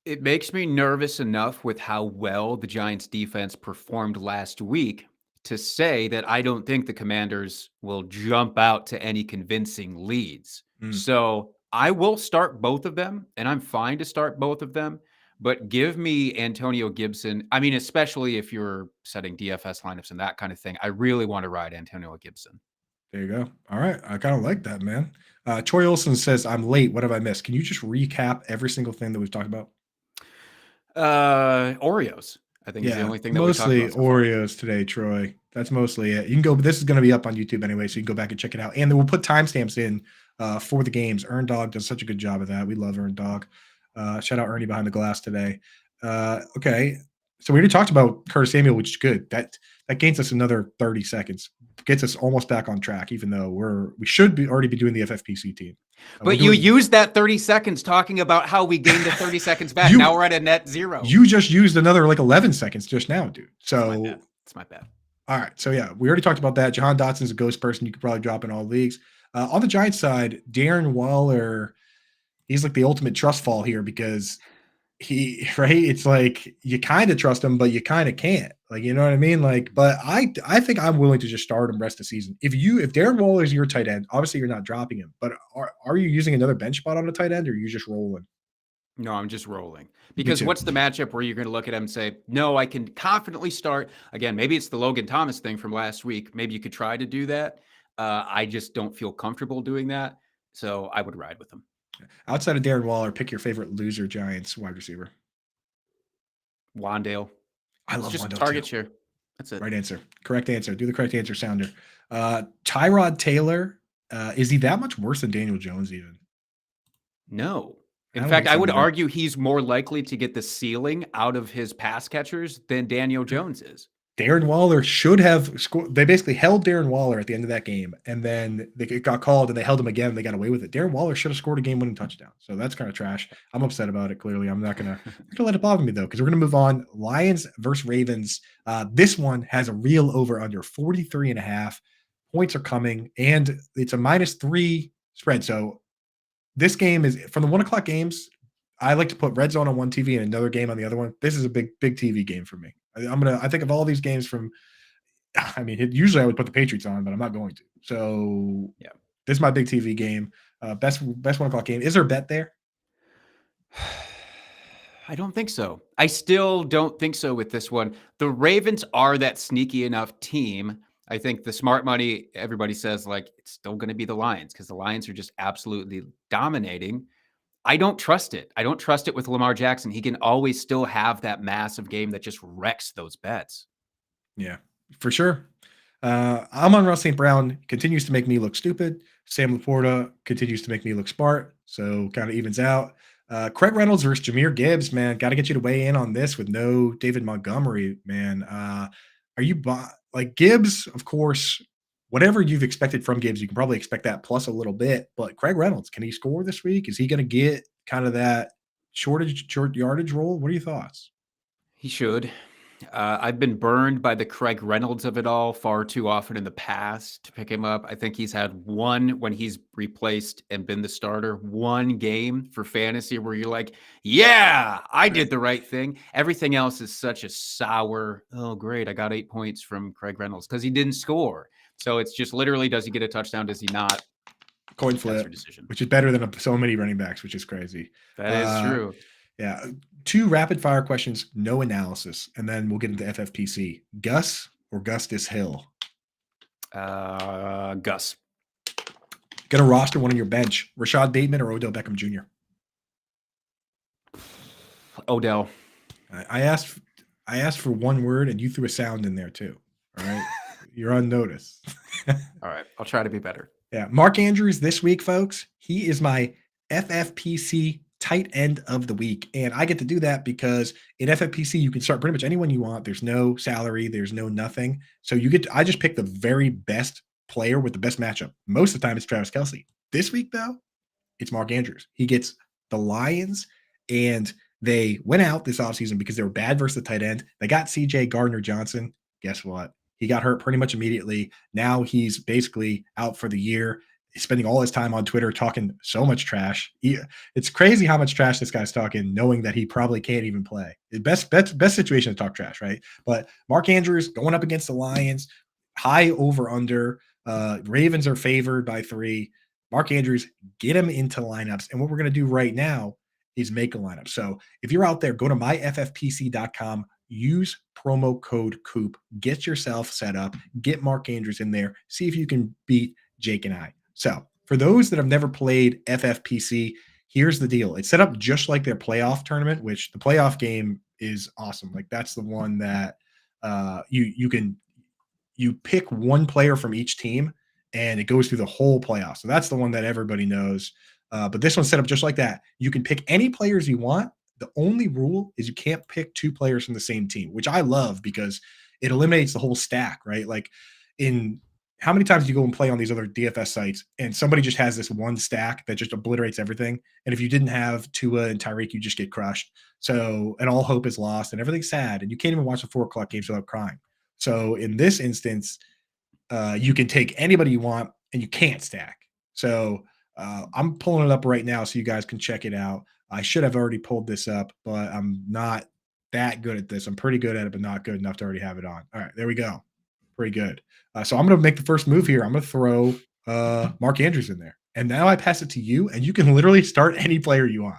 Speaker 2: It makes me nervous enough with how well the Giants defense performed last week to say that I don't think the Commanders will jump out to any convincing leads. So I will start both of them, and I'm fine to start both of them, but give me Antonio Gibson. I mean, especially if you're setting DFS lineups and that kind of thing, I really want to ride Antonio Gibson.
Speaker 1: There you go. All right. I kind of like that, man. Troy Olson says, I'm late. What have I missed? Can you just recap every single thing that we've talked about?
Speaker 2: Oreos. I think is the only thing that we talked
Speaker 1: mostly
Speaker 2: about so far.
Speaker 1: Oreos today, Troy. That's mostly it. You can go. This is going to be up on YouTube anyway, so you can go back and check it out. And then we'll put timestamps in for the games. Earn Dog does such a good job of that. We love Earn Dog. Shout out Ernie behind the glass today. Okay, so we already talked about Curtis Samuel, which is good. That gains us another 30 seconds, gets us almost back on track, even though we should be already be doing the FFPC team.
Speaker 2: But you used that 30 seconds talking about how we gained the 30 seconds back. Now we're at a net zero.
Speaker 1: You just used another like 11 seconds just now, dude. So
Speaker 2: it's my bad.
Speaker 1: All right. So yeah, we already talked about that. Jahan Dotson's a ghost person. You could probably drop in all leagues. On the Giants side, Darren Waller, he's like the ultimate trust fall here because it's like you kind of trust him, but you kind of can't. Like, you know what I mean? Like, but I think I'm willing to just start him rest of the season. If Darren Waller is your tight end, obviously you're not dropping him, but are you using another bench spot on a tight end or are you just rolling?
Speaker 2: No, I'm just rolling. Because what's the matchup where you're going to look at him and say, no, I can confidently start? Again, maybe it's the Logan Thomas thing from last week. Maybe you could try to do that. I just don't feel comfortable doing that. So I would ride with him.
Speaker 1: Outside of Darren Waller, pick your favorite loser Giants wide receiver.
Speaker 2: Wandale.
Speaker 1: I love
Speaker 2: just
Speaker 1: Wandale
Speaker 2: target
Speaker 1: too.
Speaker 2: share. That's it.
Speaker 1: Right answer. Correct answer. Do the correct answer sounder. Tyrod Taylor, is he that much worse than Daniel Jones even?
Speaker 2: No. In fact, I would argue he's more likely to get the ceiling out of his pass catchers than Daniel Jones is.
Speaker 1: Darren Waller should have scored. They basically held Darren Waller at the end of that game, and then it got called, and they held him again, and they got away with it. Darren Waller should have scored a game-winning touchdown. So that's kind of trash. I'm upset about it, clearly. I'm not going to let it bother me, though, because we're going to move on. Lions versus Ravens. This one has a real over-under, 43.5. Points are coming, and it's a -3 spread. So this game is from the 1 o'clock games. I like to put red zone on one TV and another game on the other one. This is a big TV game for me. I think of all these games from, usually I would put the Patriots on, but I'm not going to. So yeah, this is my big TV game. Best 1 o'clock game. Is there a bet there?
Speaker 2: I don't think so. I still don't think so with this one. The Ravens are that sneaky enough team. I think the smart money, everybody says, like, it's still going to be the Lions because the Lions are just absolutely dominating. I don't trust it. I don't trust it with Lamar Jackson. He can always still have that massive game that just wrecks those bets.
Speaker 1: Yeah, for sure. Amon-Ra St. Brown continues to make me look stupid. Sam Laporta continues to make me look smart. So kind of evens out. Craig Reynolds versus Jahmyr Gibbs, man. Got to get you to weigh in on this with no David Montgomery, man. Are you like Gibbs? Of course, whatever you've expected from Gibbs, you can probably expect that plus a little bit. But Craig Reynolds, can he score this week? Is he going to get kind of that short yardage role? What are your thoughts?
Speaker 2: He should. I've been burned by the Craig Reynolds of it all far too often in the past to pick him up. I think he's had one when he's replaced and been the starter, one game for fantasy where you're like, yeah, I did the right thing. Everything else is such a sour, oh, great, I got 8 points from Craig Reynolds because he didn't score. So it's just literally, does he get a touchdown? Does he not?
Speaker 1: Coin flip, which is better than so many running backs, which is crazy.
Speaker 2: That is true.
Speaker 1: Yeah. 2 rapid fire questions, no analysis, and then we'll get into FFPC. Gus or Gustis Hill?
Speaker 2: Gus.
Speaker 1: Going to roster one on your bench, Rashad Bateman or Odell Beckham Jr.?
Speaker 2: Odell.
Speaker 1: I asked for one word, and you threw a sound in there too. All right. You're on notice.
Speaker 2: All right. I'll try to be better.
Speaker 1: Yeah. Mark Andrews this week, folks. He is my FFPC tight end of the week. And I get to do that because in FFPC, you can start pretty much anyone you want. There's no salary. There's no nothing. So I just pick the very best player with the best matchup. Most of the time it's Travis Kelce. This week, though, it's Mark Andrews. He gets the Lions, and they went out this offseason because they were bad versus the tight end. They got CJ Gardner-Johnson. Guess what? He got hurt pretty much immediately. Now he's basically out for the year. He's spending all his time on Twitter talking so much trash. It's crazy how much trash this guy's talking, knowing that he probably can't even play. The best situation to talk trash, right? But Mark Andrews going up against the Lions, high over under. Ravens are favored by 3. Mark Andrews, get him into lineups. And what we're going to do right now is make a lineup. So if you're out there, go to myffpc.com, use promo code Coop, get yourself set up, get Mark Andrews in there, see if you can beat Jake and I. So for those that have never played FFPC, here's the deal. It's set up just like their playoff tournament, which the playoff game is awesome. Like that's the one that you pick one player from each team and it goes through the whole playoff. So that's the one that everybody knows. But this one's set up just like that. You can pick any players you want. The only rule is you can't pick two players from the same team, which I love because it eliminates the whole stack, right? Like in how many times do you go and play on these other DFS sites and somebody just has this one stack that just obliterates everything? And if you didn't have Tua and Tyreek, you just get crushed. So, and all hope is lost and everything's sad. And you can't even watch the 4 o'clock games without crying. So in this instance, you can take anybody you want and you can't stack. So I'm pulling it up right now so you guys can check it out. I should have already pulled this up, but I'm not that good at this. I'm pretty good at it, but not good enough to already have it on. All right, there we go. Pretty good. So I'm going to make the first move here. I'm going to throw Mark Andrews in there. And now I pass it to you, and you can literally start any player you want.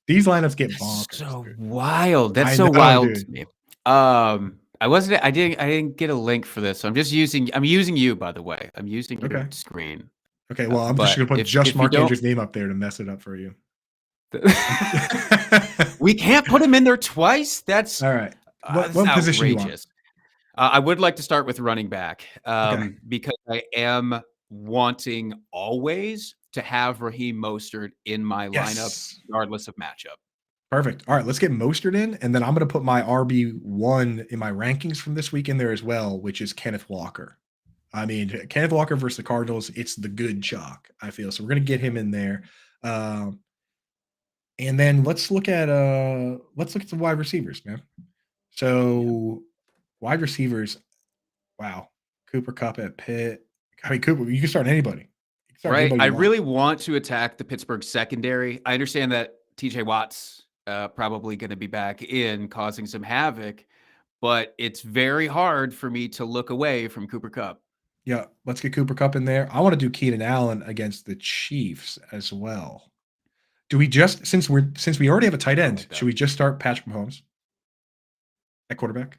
Speaker 1: These lineups get bonkers.
Speaker 2: So
Speaker 1: dude.
Speaker 2: wild. That's
Speaker 1: I
Speaker 2: so
Speaker 1: know,
Speaker 2: wild
Speaker 1: dude.
Speaker 2: to me. I didn't get a link for this. So I'm using you, by the way. I'm using your screen.
Speaker 1: Okay, well, I'm just going to put just Mark Andrews' name up there to mess it up for you.
Speaker 2: We can't put him in there twice? That's
Speaker 1: all right. What position you want?
Speaker 2: I would like to start with running back because I am wanting always to have Raheem Mostert in my lineup, regardless of matchup.
Speaker 1: Perfect. All right, let's get Mostert in, and then I'm going to put my RB1 in my rankings from this week in there as well, which is Kenneth Walker. I mean, Kenneth Walker versus the Cardinals, it's the good chalk, I feel. So we're going to get him in there. And then let's look at the wide receivers, man. So wide receivers, wow. Cooper Kupp at Pitt. I mean, Cooper, you can start anybody.
Speaker 2: Right. I really want to attack the Pittsburgh secondary. I understand that TJ Watt's probably going to be back in causing some havoc, but it's very hard for me to look away from Cooper Kupp.
Speaker 1: Yeah, let's get Cooper Kupp in there. I want to do Keenan Allen against the Chiefs as well. Do we just since we already have a tight end, should we just start Patrick Mahomes at quarterback?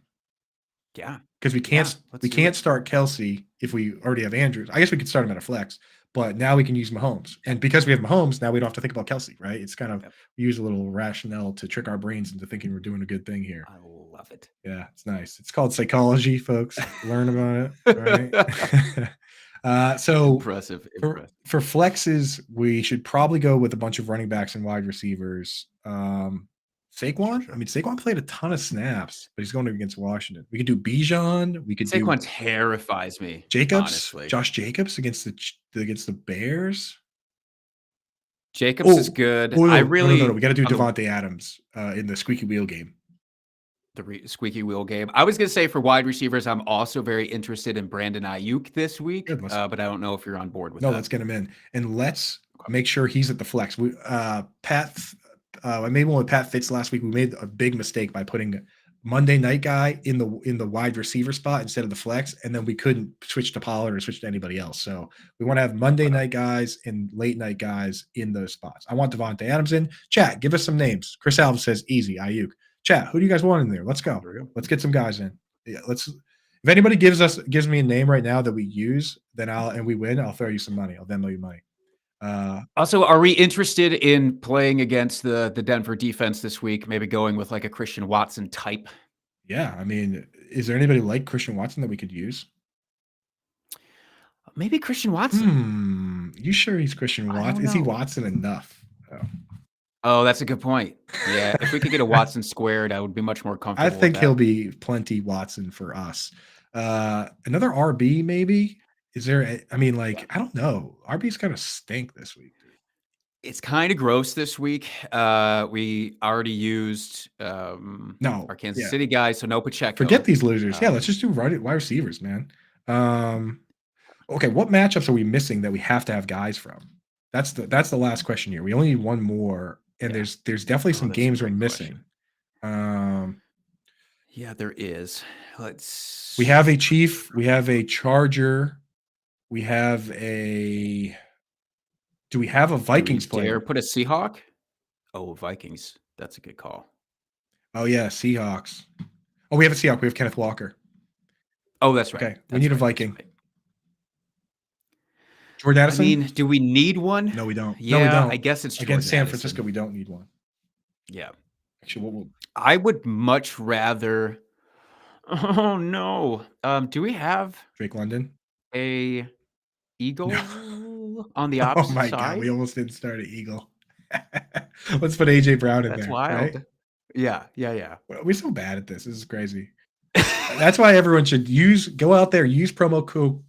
Speaker 2: Yeah,
Speaker 1: because we can't start Kelsey if we already have Andrews. I guess we could start him at a flex, but now we can use Mahomes, and because we have Mahomes, now we don't have to think about Kelsey, right? It's kind of we use a little rationale to trick our brains into thinking we're doing a good thing here.
Speaker 2: I love it.
Speaker 1: Yeah, it's nice. It's called psychology, folks. Learn about it. Right? So
Speaker 2: impressive.
Speaker 1: For flexes, we should probably go with a bunch of running backs and wide receivers. Saquon? Sure. I mean, Saquon played a ton of snaps, but he's going against Washington. We could do Bijan. We could
Speaker 2: Saquon terrifies me.
Speaker 1: Jacobs,
Speaker 2: honestly.
Speaker 1: Josh Jacobs against the Bears.
Speaker 2: Jacobs is good.
Speaker 1: No. We got to do Devontae Adams in the squeaky wheel game.
Speaker 2: The squeaky wheel game. I was going to say for wide receivers, I'm also very interested in Brandon Ayuk this week, but I don't know if you're on board with that.
Speaker 1: No, let's get him in, and let's make sure he's at the flex. I made one with Pat Fitz last week. We made a big mistake by putting Monday night guy in the wide receiver spot instead of the flex, and then we couldn't switch to Pollard or switch to anybody else. So we want to have Monday night guys and late night guys in those spots. I want Devontae Adams in. Chat, give us some names. Chris Alves says easy, Ayuk. Chat, who do you guys want in there? Let's go. Let's get some guys in. Yeah, let's. If anybody gives me a name right now that we use, then we win, I'll throw you some money. I'll Venmo you money.
Speaker 2: Also, are we interested in playing against the Denver defense this week? Maybe going with like a Christian Watson type?
Speaker 1: Yeah, I mean, is there anybody like Christian Watson that we could use?
Speaker 2: Maybe Christian Watson.
Speaker 1: You sure he's Christian Watson? Is he Watson enough?
Speaker 2: Oh, that's a good point. Yeah, if we could get a Watson squared, I would be much more comfortable.
Speaker 1: I think he'll be plenty Watson for us. Another RB maybe. Is there? I mean, I don't know. RB's kind of stink this week, dude.
Speaker 2: It's kind of gross this week. We already used our Kansas City guys, so no Pacheco.
Speaker 1: Forget these losers. Let's just do wide receivers, man. Okay, what matchups are we missing that we have to have guys from? That's the last question here. We only need one more, and there's definitely some games we're missing.
Speaker 2: Yeah, there is.
Speaker 1: We have a Chief. We have a Charger. We have a. Do we have a Vikings player?
Speaker 2: Put a Seahawk? Oh, Vikings. That's a good call.
Speaker 1: Oh yeah, Seahawks. Oh, we have a Seahawk. We have Kenneth Walker.
Speaker 2: Oh, that's right.
Speaker 1: Okay, we need a Viking. Right. Jordan Addison?
Speaker 2: I mean, do we need one?
Speaker 1: No, we don't.
Speaker 2: Yeah,
Speaker 1: no, we don't.
Speaker 2: I guess it's
Speaker 1: against San Francisco. We don't need one.
Speaker 2: Yeah. I would much rather. Oh no. Do we have
Speaker 1: Drake London?
Speaker 2: a
Speaker 1: No.
Speaker 2: eagle on the
Speaker 1: Oh
Speaker 2: opposite
Speaker 1: my God, we
Speaker 2: side?
Speaker 1: almost didn't start an Eagle. Let's put AJ Brown in
Speaker 2: That's
Speaker 1: there, right?
Speaker 2: wild. Yeah, yeah, yeah.
Speaker 1: We're so bad at this. This is crazy. That's why everyone should go out there, use promo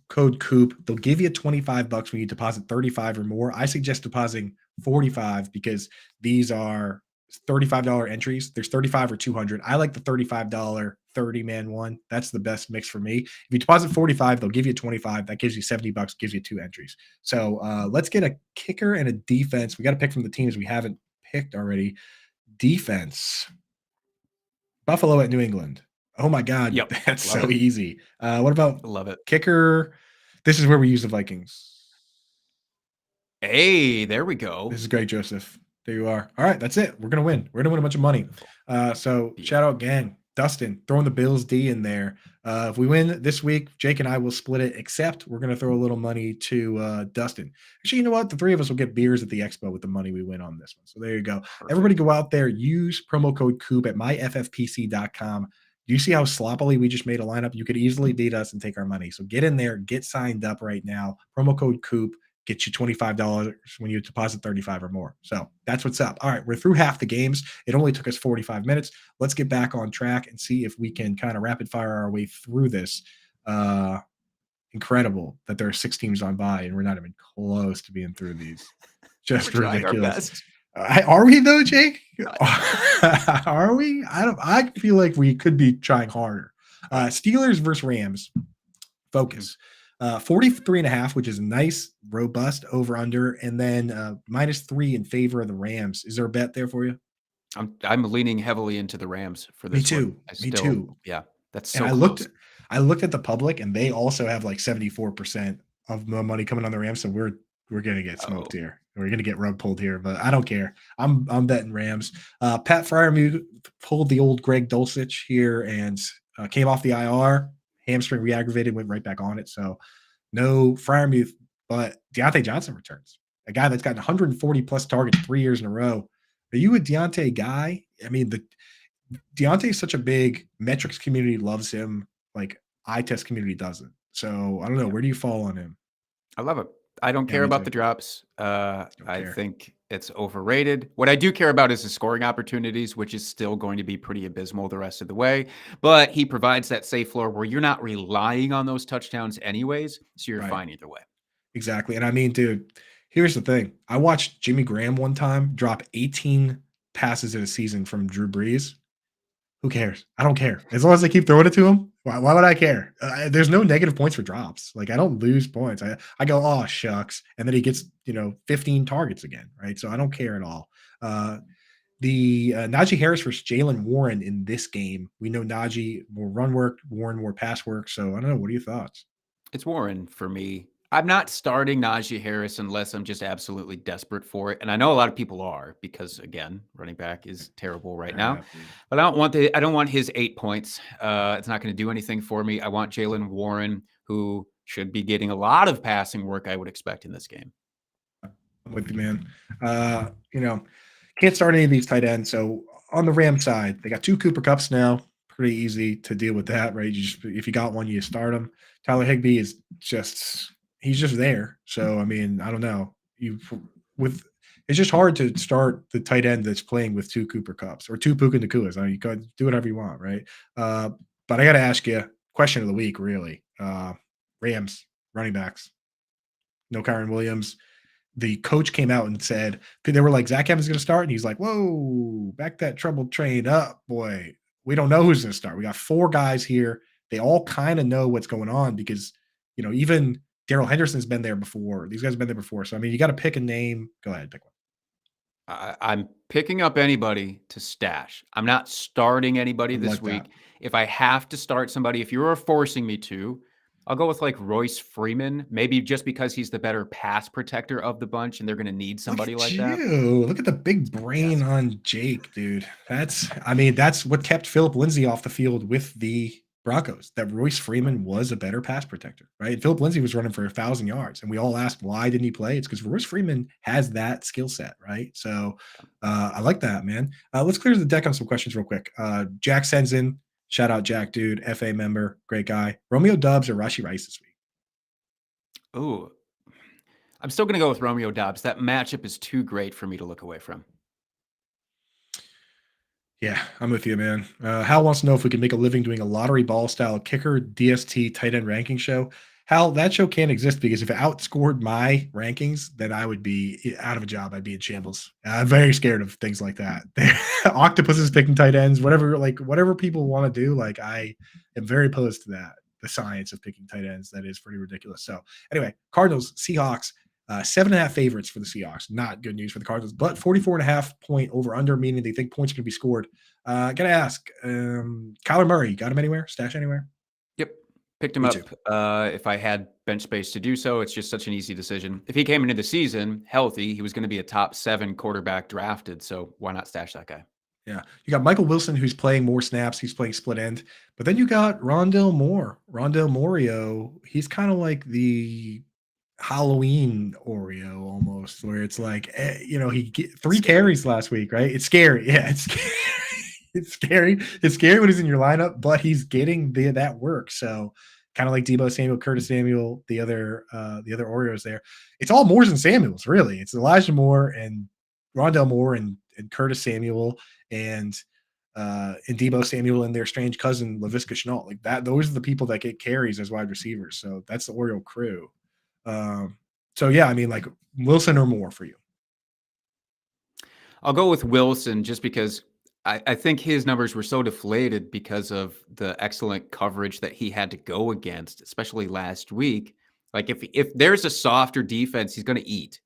Speaker 1: code Coop. They'll give you $25 when you deposit 35 or more. I suggest depositing 45 because these are $35 entries. There's 35 or 200. I like the $35 30-man one. That's the best mix for me. If you deposit 45, they'll give you 25. That gives you $70, gives you 2 entries. So let's get a kicker and a defense. We got to pick from the teams we haven't picked already. Defense. Buffalo at New England. Oh my God,
Speaker 2: Yep.
Speaker 1: that's
Speaker 2: Love
Speaker 1: so
Speaker 2: it.
Speaker 1: easy. What about
Speaker 2: Love it.
Speaker 1: kicker? This is where we use the Vikings.
Speaker 2: Hey, there we go.
Speaker 1: This is great, Joseph. There you are. All right, that's it. We're gonna win. We're gonna win a bunch of money.
Speaker 2: Beautiful.
Speaker 1: So
Speaker 2: Beautiful.
Speaker 1: shout out, gang. Dustin throwing the Bills D in there. If we win this week, Jake and I will split it. Except we're gonna throw a little money to Dustin. Actually, you know what? The 3 of us will get beers at the expo with the money we win on this one. So there you go.
Speaker 2: Perfect.
Speaker 1: Everybody, go out there. Use promo code Coop at myffpc.com. Do you see how sloppily we just made a lineup? You could easily beat us and take our money. So get in there, get signed up right now. Promo code Coop. Get you $25 when you deposit 35 or more. So that's what's up. All right, we're through half the games. It only took us 45 minutes. Let's get back on track and see if we can kind of rapid fire our way through this. Incredible that there are 6 teams on bye and we're not even close to being through these. Just ridiculous. Are we though, Jake? Are we? I feel like we could be trying harder. Steelers versus Rams. Focus. 43.5, which is a nice, robust over under, and then -3 in favor of the Rams. Is there a bet there for you?
Speaker 2: I'm leaning heavily into the Rams for this.
Speaker 1: Me too.
Speaker 2: Yeah, that's
Speaker 1: so.
Speaker 2: And
Speaker 1: close. I looked at the public, and they also have like 74% of the money coming on the Rams. So we're gonna get smoked here. We're gonna get rug pulled here, but I don't care. I'm betting Rams. Pat Freiermuth pulled the old Greg Dulcich here and came off the IR. Hamstring re-aggravated, went right back on it. So no Freiermuth, but Deontay Johnson returns. A guy that's gotten 140 plus targets 3 years in a row. Are you a Deontay guy? I mean, Deontay is such a big metrics community loves him. Like eye test community doesn't. So I don't know. Where do you fall on him?
Speaker 2: I love it. I don't care about the drops. I think it's overrated. What I do care about is the scoring opportunities, which is still going to be pretty abysmal the rest of the way. But he provides that safe floor where you're not relying on those touchdowns anyways, so you're fine either way.
Speaker 1: Exactly. And I mean, dude, here's the thing. I watched Jimmy Graham one time drop 18 passes in a season from Drew Brees. Who cares? I don't care. As long as they keep throwing it to him, why would I care? There's no negative points for drops. Like I don't lose points. I go, oh shucks, and then he gets 15 targets again, right? So I don't care at all. The Najee Harris versus Jalen Warren in this game. We know Najee more run work, Warren more pass work. So I don't know. What are your thoughts?
Speaker 2: It's Warren for me. I'm not starting Najee Harris unless I'm just absolutely desperate for it. And I know a lot of people are because, again, running back is terrible right now. But I don't want his 8 points. It's not going to do anything for me. I want Jalen Warren, who should be getting a lot of passing work, I would expect in this game.
Speaker 1: I'm with you, man. Can't start any of these tight ends. So on the Ram side, they got 2 Cooper Kupps now. Pretty easy to deal with that, right? If you got one, you start him. Tyler Higbee is he's just there. So I mean, I don't know. It's just hard to start the tight end that's playing with 2 Cooper Kupps or 2 Puka Nacuas. I mean, you could do whatever you want, right? But I got to ask you, question of the week, really. Rams running backs. No Kyron Williams. The coach came out and said they were like, Zach Evans is going to start, and he's like, "Whoa, back that troubled train up, boy. We don't know who's going to start. We got 4 guys here. They all kind of know what's going on because even Darrell Henderson's been there before. These guys have been there before. So I mean, you got to pick a name. Go ahead, pick one.
Speaker 2: I'm picking up anybody to stash. I'm not starting anybody this week. If I have to start somebody, if you're forcing me to, I'll go with like Royce Freeman, maybe just because he's the better pass protector of the bunch and they're going to need somebody like that.
Speaker 1: Look at the big brain on Jake, dude. That's what kept Philip Lindsay off the field with the Broncos that Royce Freeman was a better pass protector, right? Philip Lindsay was running for 1,000 yards, and we all asked why didn't he play? It's because Royce Freeman has that skill set, right? So I like that, man. Let's clear the deck on some questions real quick. Jack sends in, shout out Jack, dude, FA member, great guy. Romeo Doubs or Rashee Rice this week?
Speaker 2: Ooh, I'm still going to go with Romeo Doubs. That matchup is too great for me to look away from.
Speaker 1: Yeah, I'm with you, man. Hal wants to know if we can make a living doing a lottery ball style kicker DST tight end ranking show. Hal, that show can't exist because if it outscored my rankings, then I would be out of a job. I'd be in shambles. I'm very scared of things like that. Octopuses picking tight ends, whatever people want to do. Like I am very opposed to that. The science of picking tight ends, that is pretty ridiculous. So anyway, Cardinals, Seahawks. 7.5 favorites for the Seahawks. Not good news for the Cardinals, but 44.5 point over under, meaning they think points are going to be scored. Gotta ask, Kyler Murray, got him anywhere? Stash anywhere?
Speaker 2: Yep. Picked him
Speaker 1: Me
Speaker 2: up.
Speaker 1: too.
Speaker 2: If I had bench space to do so, it's just such an easy decision. If he came into the season healthy, he was going to be a top 7 quarterback drafted. So why not stash that guy?
Speaker 1: Yeah. You got Michael Wilson, who's playing more snaps. He's playing split end. But then you got Rondell Moore. Rondell Morio, he's kind of like the Halloween Oreo almost, where it's like, he get 3 carries last week, right? It's scary. Yeah, it's scary. It's scary. It's scary when he's in your lineup, but he's getting that work. So kind of like Deebo Samuel, Curtis Samuel, the other Oreos there. It's all Moores and Samuels, really. It's Elijah Moore and Rondell Moore and Curtis Samuel and Deebo Samuel and their strange cousin Laviska Shenault. Like that, those are the people that get carries as wide receivers. So that's the Oreo crew. So yeah, I mean, like Wilson or Moore for you.
Speaker 2: I'll go with Wilson just because I think his numbers were so deflated because of the excellent coverage that he had to go against, especially last week. Like if there's a softer defense, he's going to eat,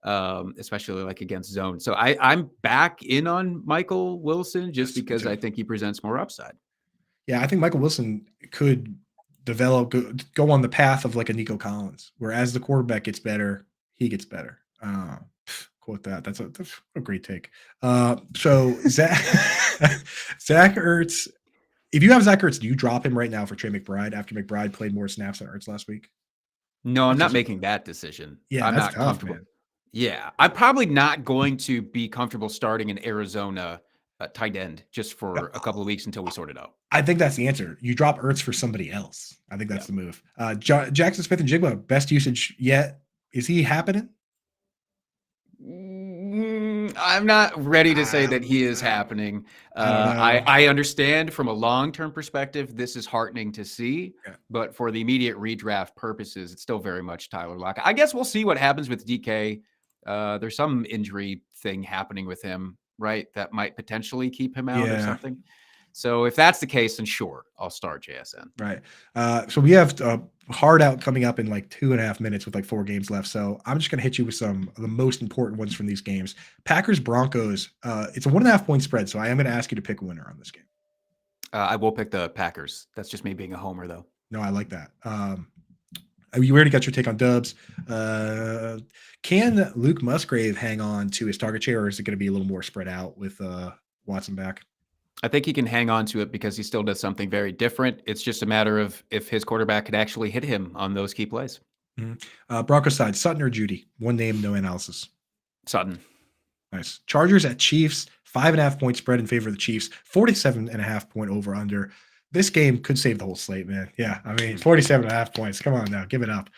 Speaker 2: especially like against zone. So I'm back in on Michael Wilson just because I think he presents more upside.
Speaker 1: Yeah, I think Michael Wilson could develop, go on the path of like a Nico Collins, where as the quarterback gets better, he gets better. Quote that. That's a great take. So Zach Ertz, if you have Zach Ertz, do you drop him right now for Trey McBride after McBride played more snaps than Ertz last week?
Speaker 2: No, I'm not making that decision.
Speaker 1: Yeah,
Speaker 2: I'm
Speaker 1: that's
Speaker 2: not
Speaker 1: tough,
Speaker 2: comfortable.
Speaker 1: man.
Speaker 2: Yeah, I'm probably not going to be comfortable starting an Arizona tight end just for a couple of weeks until we sort it out.
Speaker 1: I think that's the answer. You drop Ertz for somebody else. I think that's the move. Jackson Smith and Jigba, best usage yet. Is he happening?
Speaker 2: I'm not ready to say that he is happening. I understand from a long-term perspective, this is heartening to see, but for the immediate redraft purposes, it's still very much Tyler Lockett. I guess we'll see what happens with DK. There's some injury thing happening with him, right? That might potentially keep him out or something. So if that's the case, then sure, I'll start JSN.
Speaker 1: Right. So we have hard out coming up in like 2.5 minutes with like 4 games left. So I'm just going to hit you with some of the most important ones from these games. Packers Broncos. It's a 1.5 point spread. So I am going to ask you to pick a winner on this game.
Speaker 2: I will pick the Packers. That's just me being a homer, though.
Speaker 1: No, I like that. You already got your take on Dubs. Can Luke Musgrave hang on to his target share, or is it going to be a little more spread out with Watson back?
Speaker 2: I think he can hang on to it because he still does something very different. It's just a matter of if his quarterback could actually hit him on those key plays.
Speaker 1: Mm-hmm. Broncos side, Sutton or Judy? One name, no analysis.
Speaker 2: Sutton.
Speaker 1: Nice. Chargers at Chiefs, 5.5 point spread in favor of the Chiefs, 47.5 point over under. This game could save the whole slate, man. Yeah, I mean, 47.5 points. Come on now, give it up.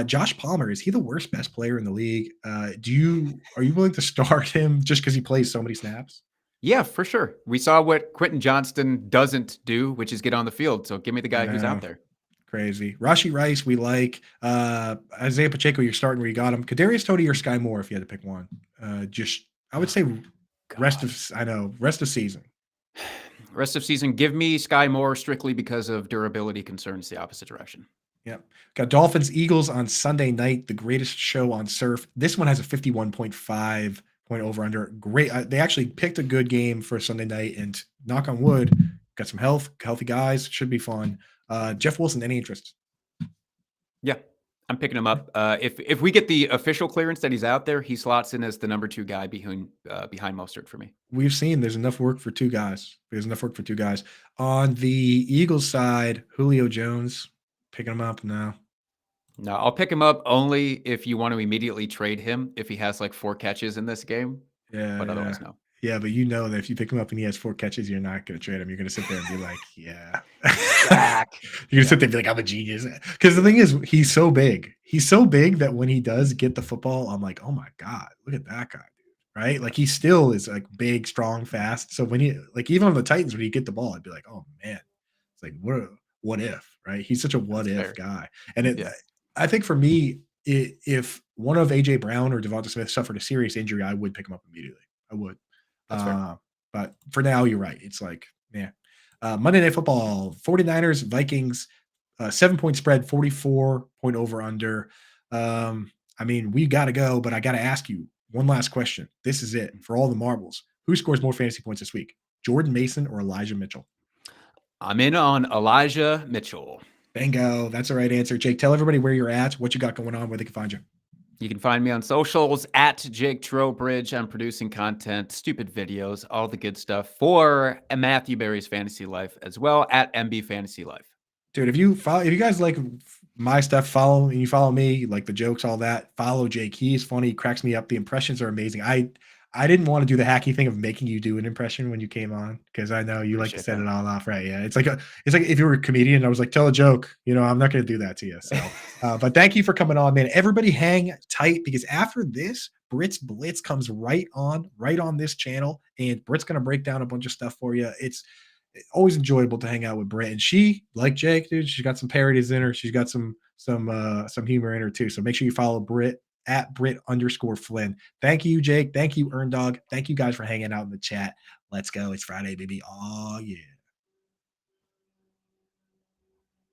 Speaker 1: Josh Palmer, is he the worst best player in the league? Are you willing to start him just because he plays so many snaps?
Speaker 2: Yeah, for sure. We saw what Quentin Johnston doesn't do, which is get on the field. So give me the guy who's out there.
Speaker 1: Crazy. Rashee Rice, we like. Isaiah Pacheco, you're starting where you got him. Kadarius Toney or Sky Moore, if you had to pick one. I would say rest of season.
Speaker 2: Rest of season, give me Sky Moore strictly because of durability concerns the opposite direction.
Speaker 1: Yep. Got Dolphins Eagles on Sunday night, the greatest show on surf. This one has a 51.5 point over under. Great. They actually picked a good game for Sunday night, and knock on wood, got some healthy guys. Should be fun. Jeff Wilson, any interest?
Speaker 2: Yeah. I'm picking him up. If we get the official clearance that he's out there, he slots in as the number 2 guy behind Mostert for me.
Speaker 1: We've seen there's enough work for 2 guys. There's enough work for 2 guys. On the Eagles side, Julio Jones, picking him up now.
Speaker 2: No, I'll pick him up only if you want to immediately trade him if he has like 4 catches in this game.
Speaker 1: Yeah,
Speaker 2: But
Speaker 1: yeah.
Speaker 2: otherwise, no.
Speaker 1: Yeah, but you know that if you pick him up and he has 4 catches, you're not going to trade him. You're going to sit there and be like, yeah.
Speaker 2: Back.
Speaker 1: You're going to sit there and be like, I'm a genius. Because the thing is, he's so big. He's so big that when he does get the football, I'm like, oh my God, look at that guy, dude. Right? Like he still is like big, strong, fast. So when he, like even on the Titans, when he get the ball, I'd be like, oh man, it's like, what if, right? He's such a what
Speaker 2: That's
Speaker 1: if
Speaker 2: fair.
Speaker 1: guy. And I think for me, if one of AJ Brown or Devonta Smith suffered a serious injury, I would pick him up immediately. I would.
Speaker 2: That's fair.
Speaker 1: But for now, you're right. It's like, yeah. Monday Night Football, 49ers, Vikings, 7-point spread, 44-point over under. I mean, we got to go, but I got to ask you one last question. This is it for all the marbles. Who scores more fantasy points this week? Jordan Mason or Elijah Mitchell?
Speaker 2: I'm in on Elijah Mitchell.
Speaker 1: Bingo. That's the right answer. Jake, tell everybody where you're at, what you got going on, where they can find you.
Speaker 2: You can find me on socials at Jake Trowbridge. I'm producing content, stupid videos, all the good stuff for Matthew Berry's Fantasy Life as well at MB Fantasy Life.
Speaker 1: Dude, if you guys like my stuff, follow me, like the jokes, all that, follow Jake. He's funny, he cracks me up. The impressions are amazing. I didn't want to do the hacky thing of making you do an impression when you came on because I know you like to set it all off, right? Yeah, it's like if you were a comedian, I was like, tell a joke. I'm not going to do that to you. So, but thank you for coming on, man. Everybody, hang tight because after this, Brit's Blitz comes right on this channel, and Brit's going to break down a bunch of stuff for you. It's always enjoyable to hang out with Brit, and she, like Jake, dude, she's got some parodies in her. She's got some humor in her too. So make sure you follow Brit at Brit_Flynn. Thank you, Jake. Thank you, Earn Dog. Thank you guys for hanging out in the chat. Let's go. It's Friday, baby. Oh, yeah.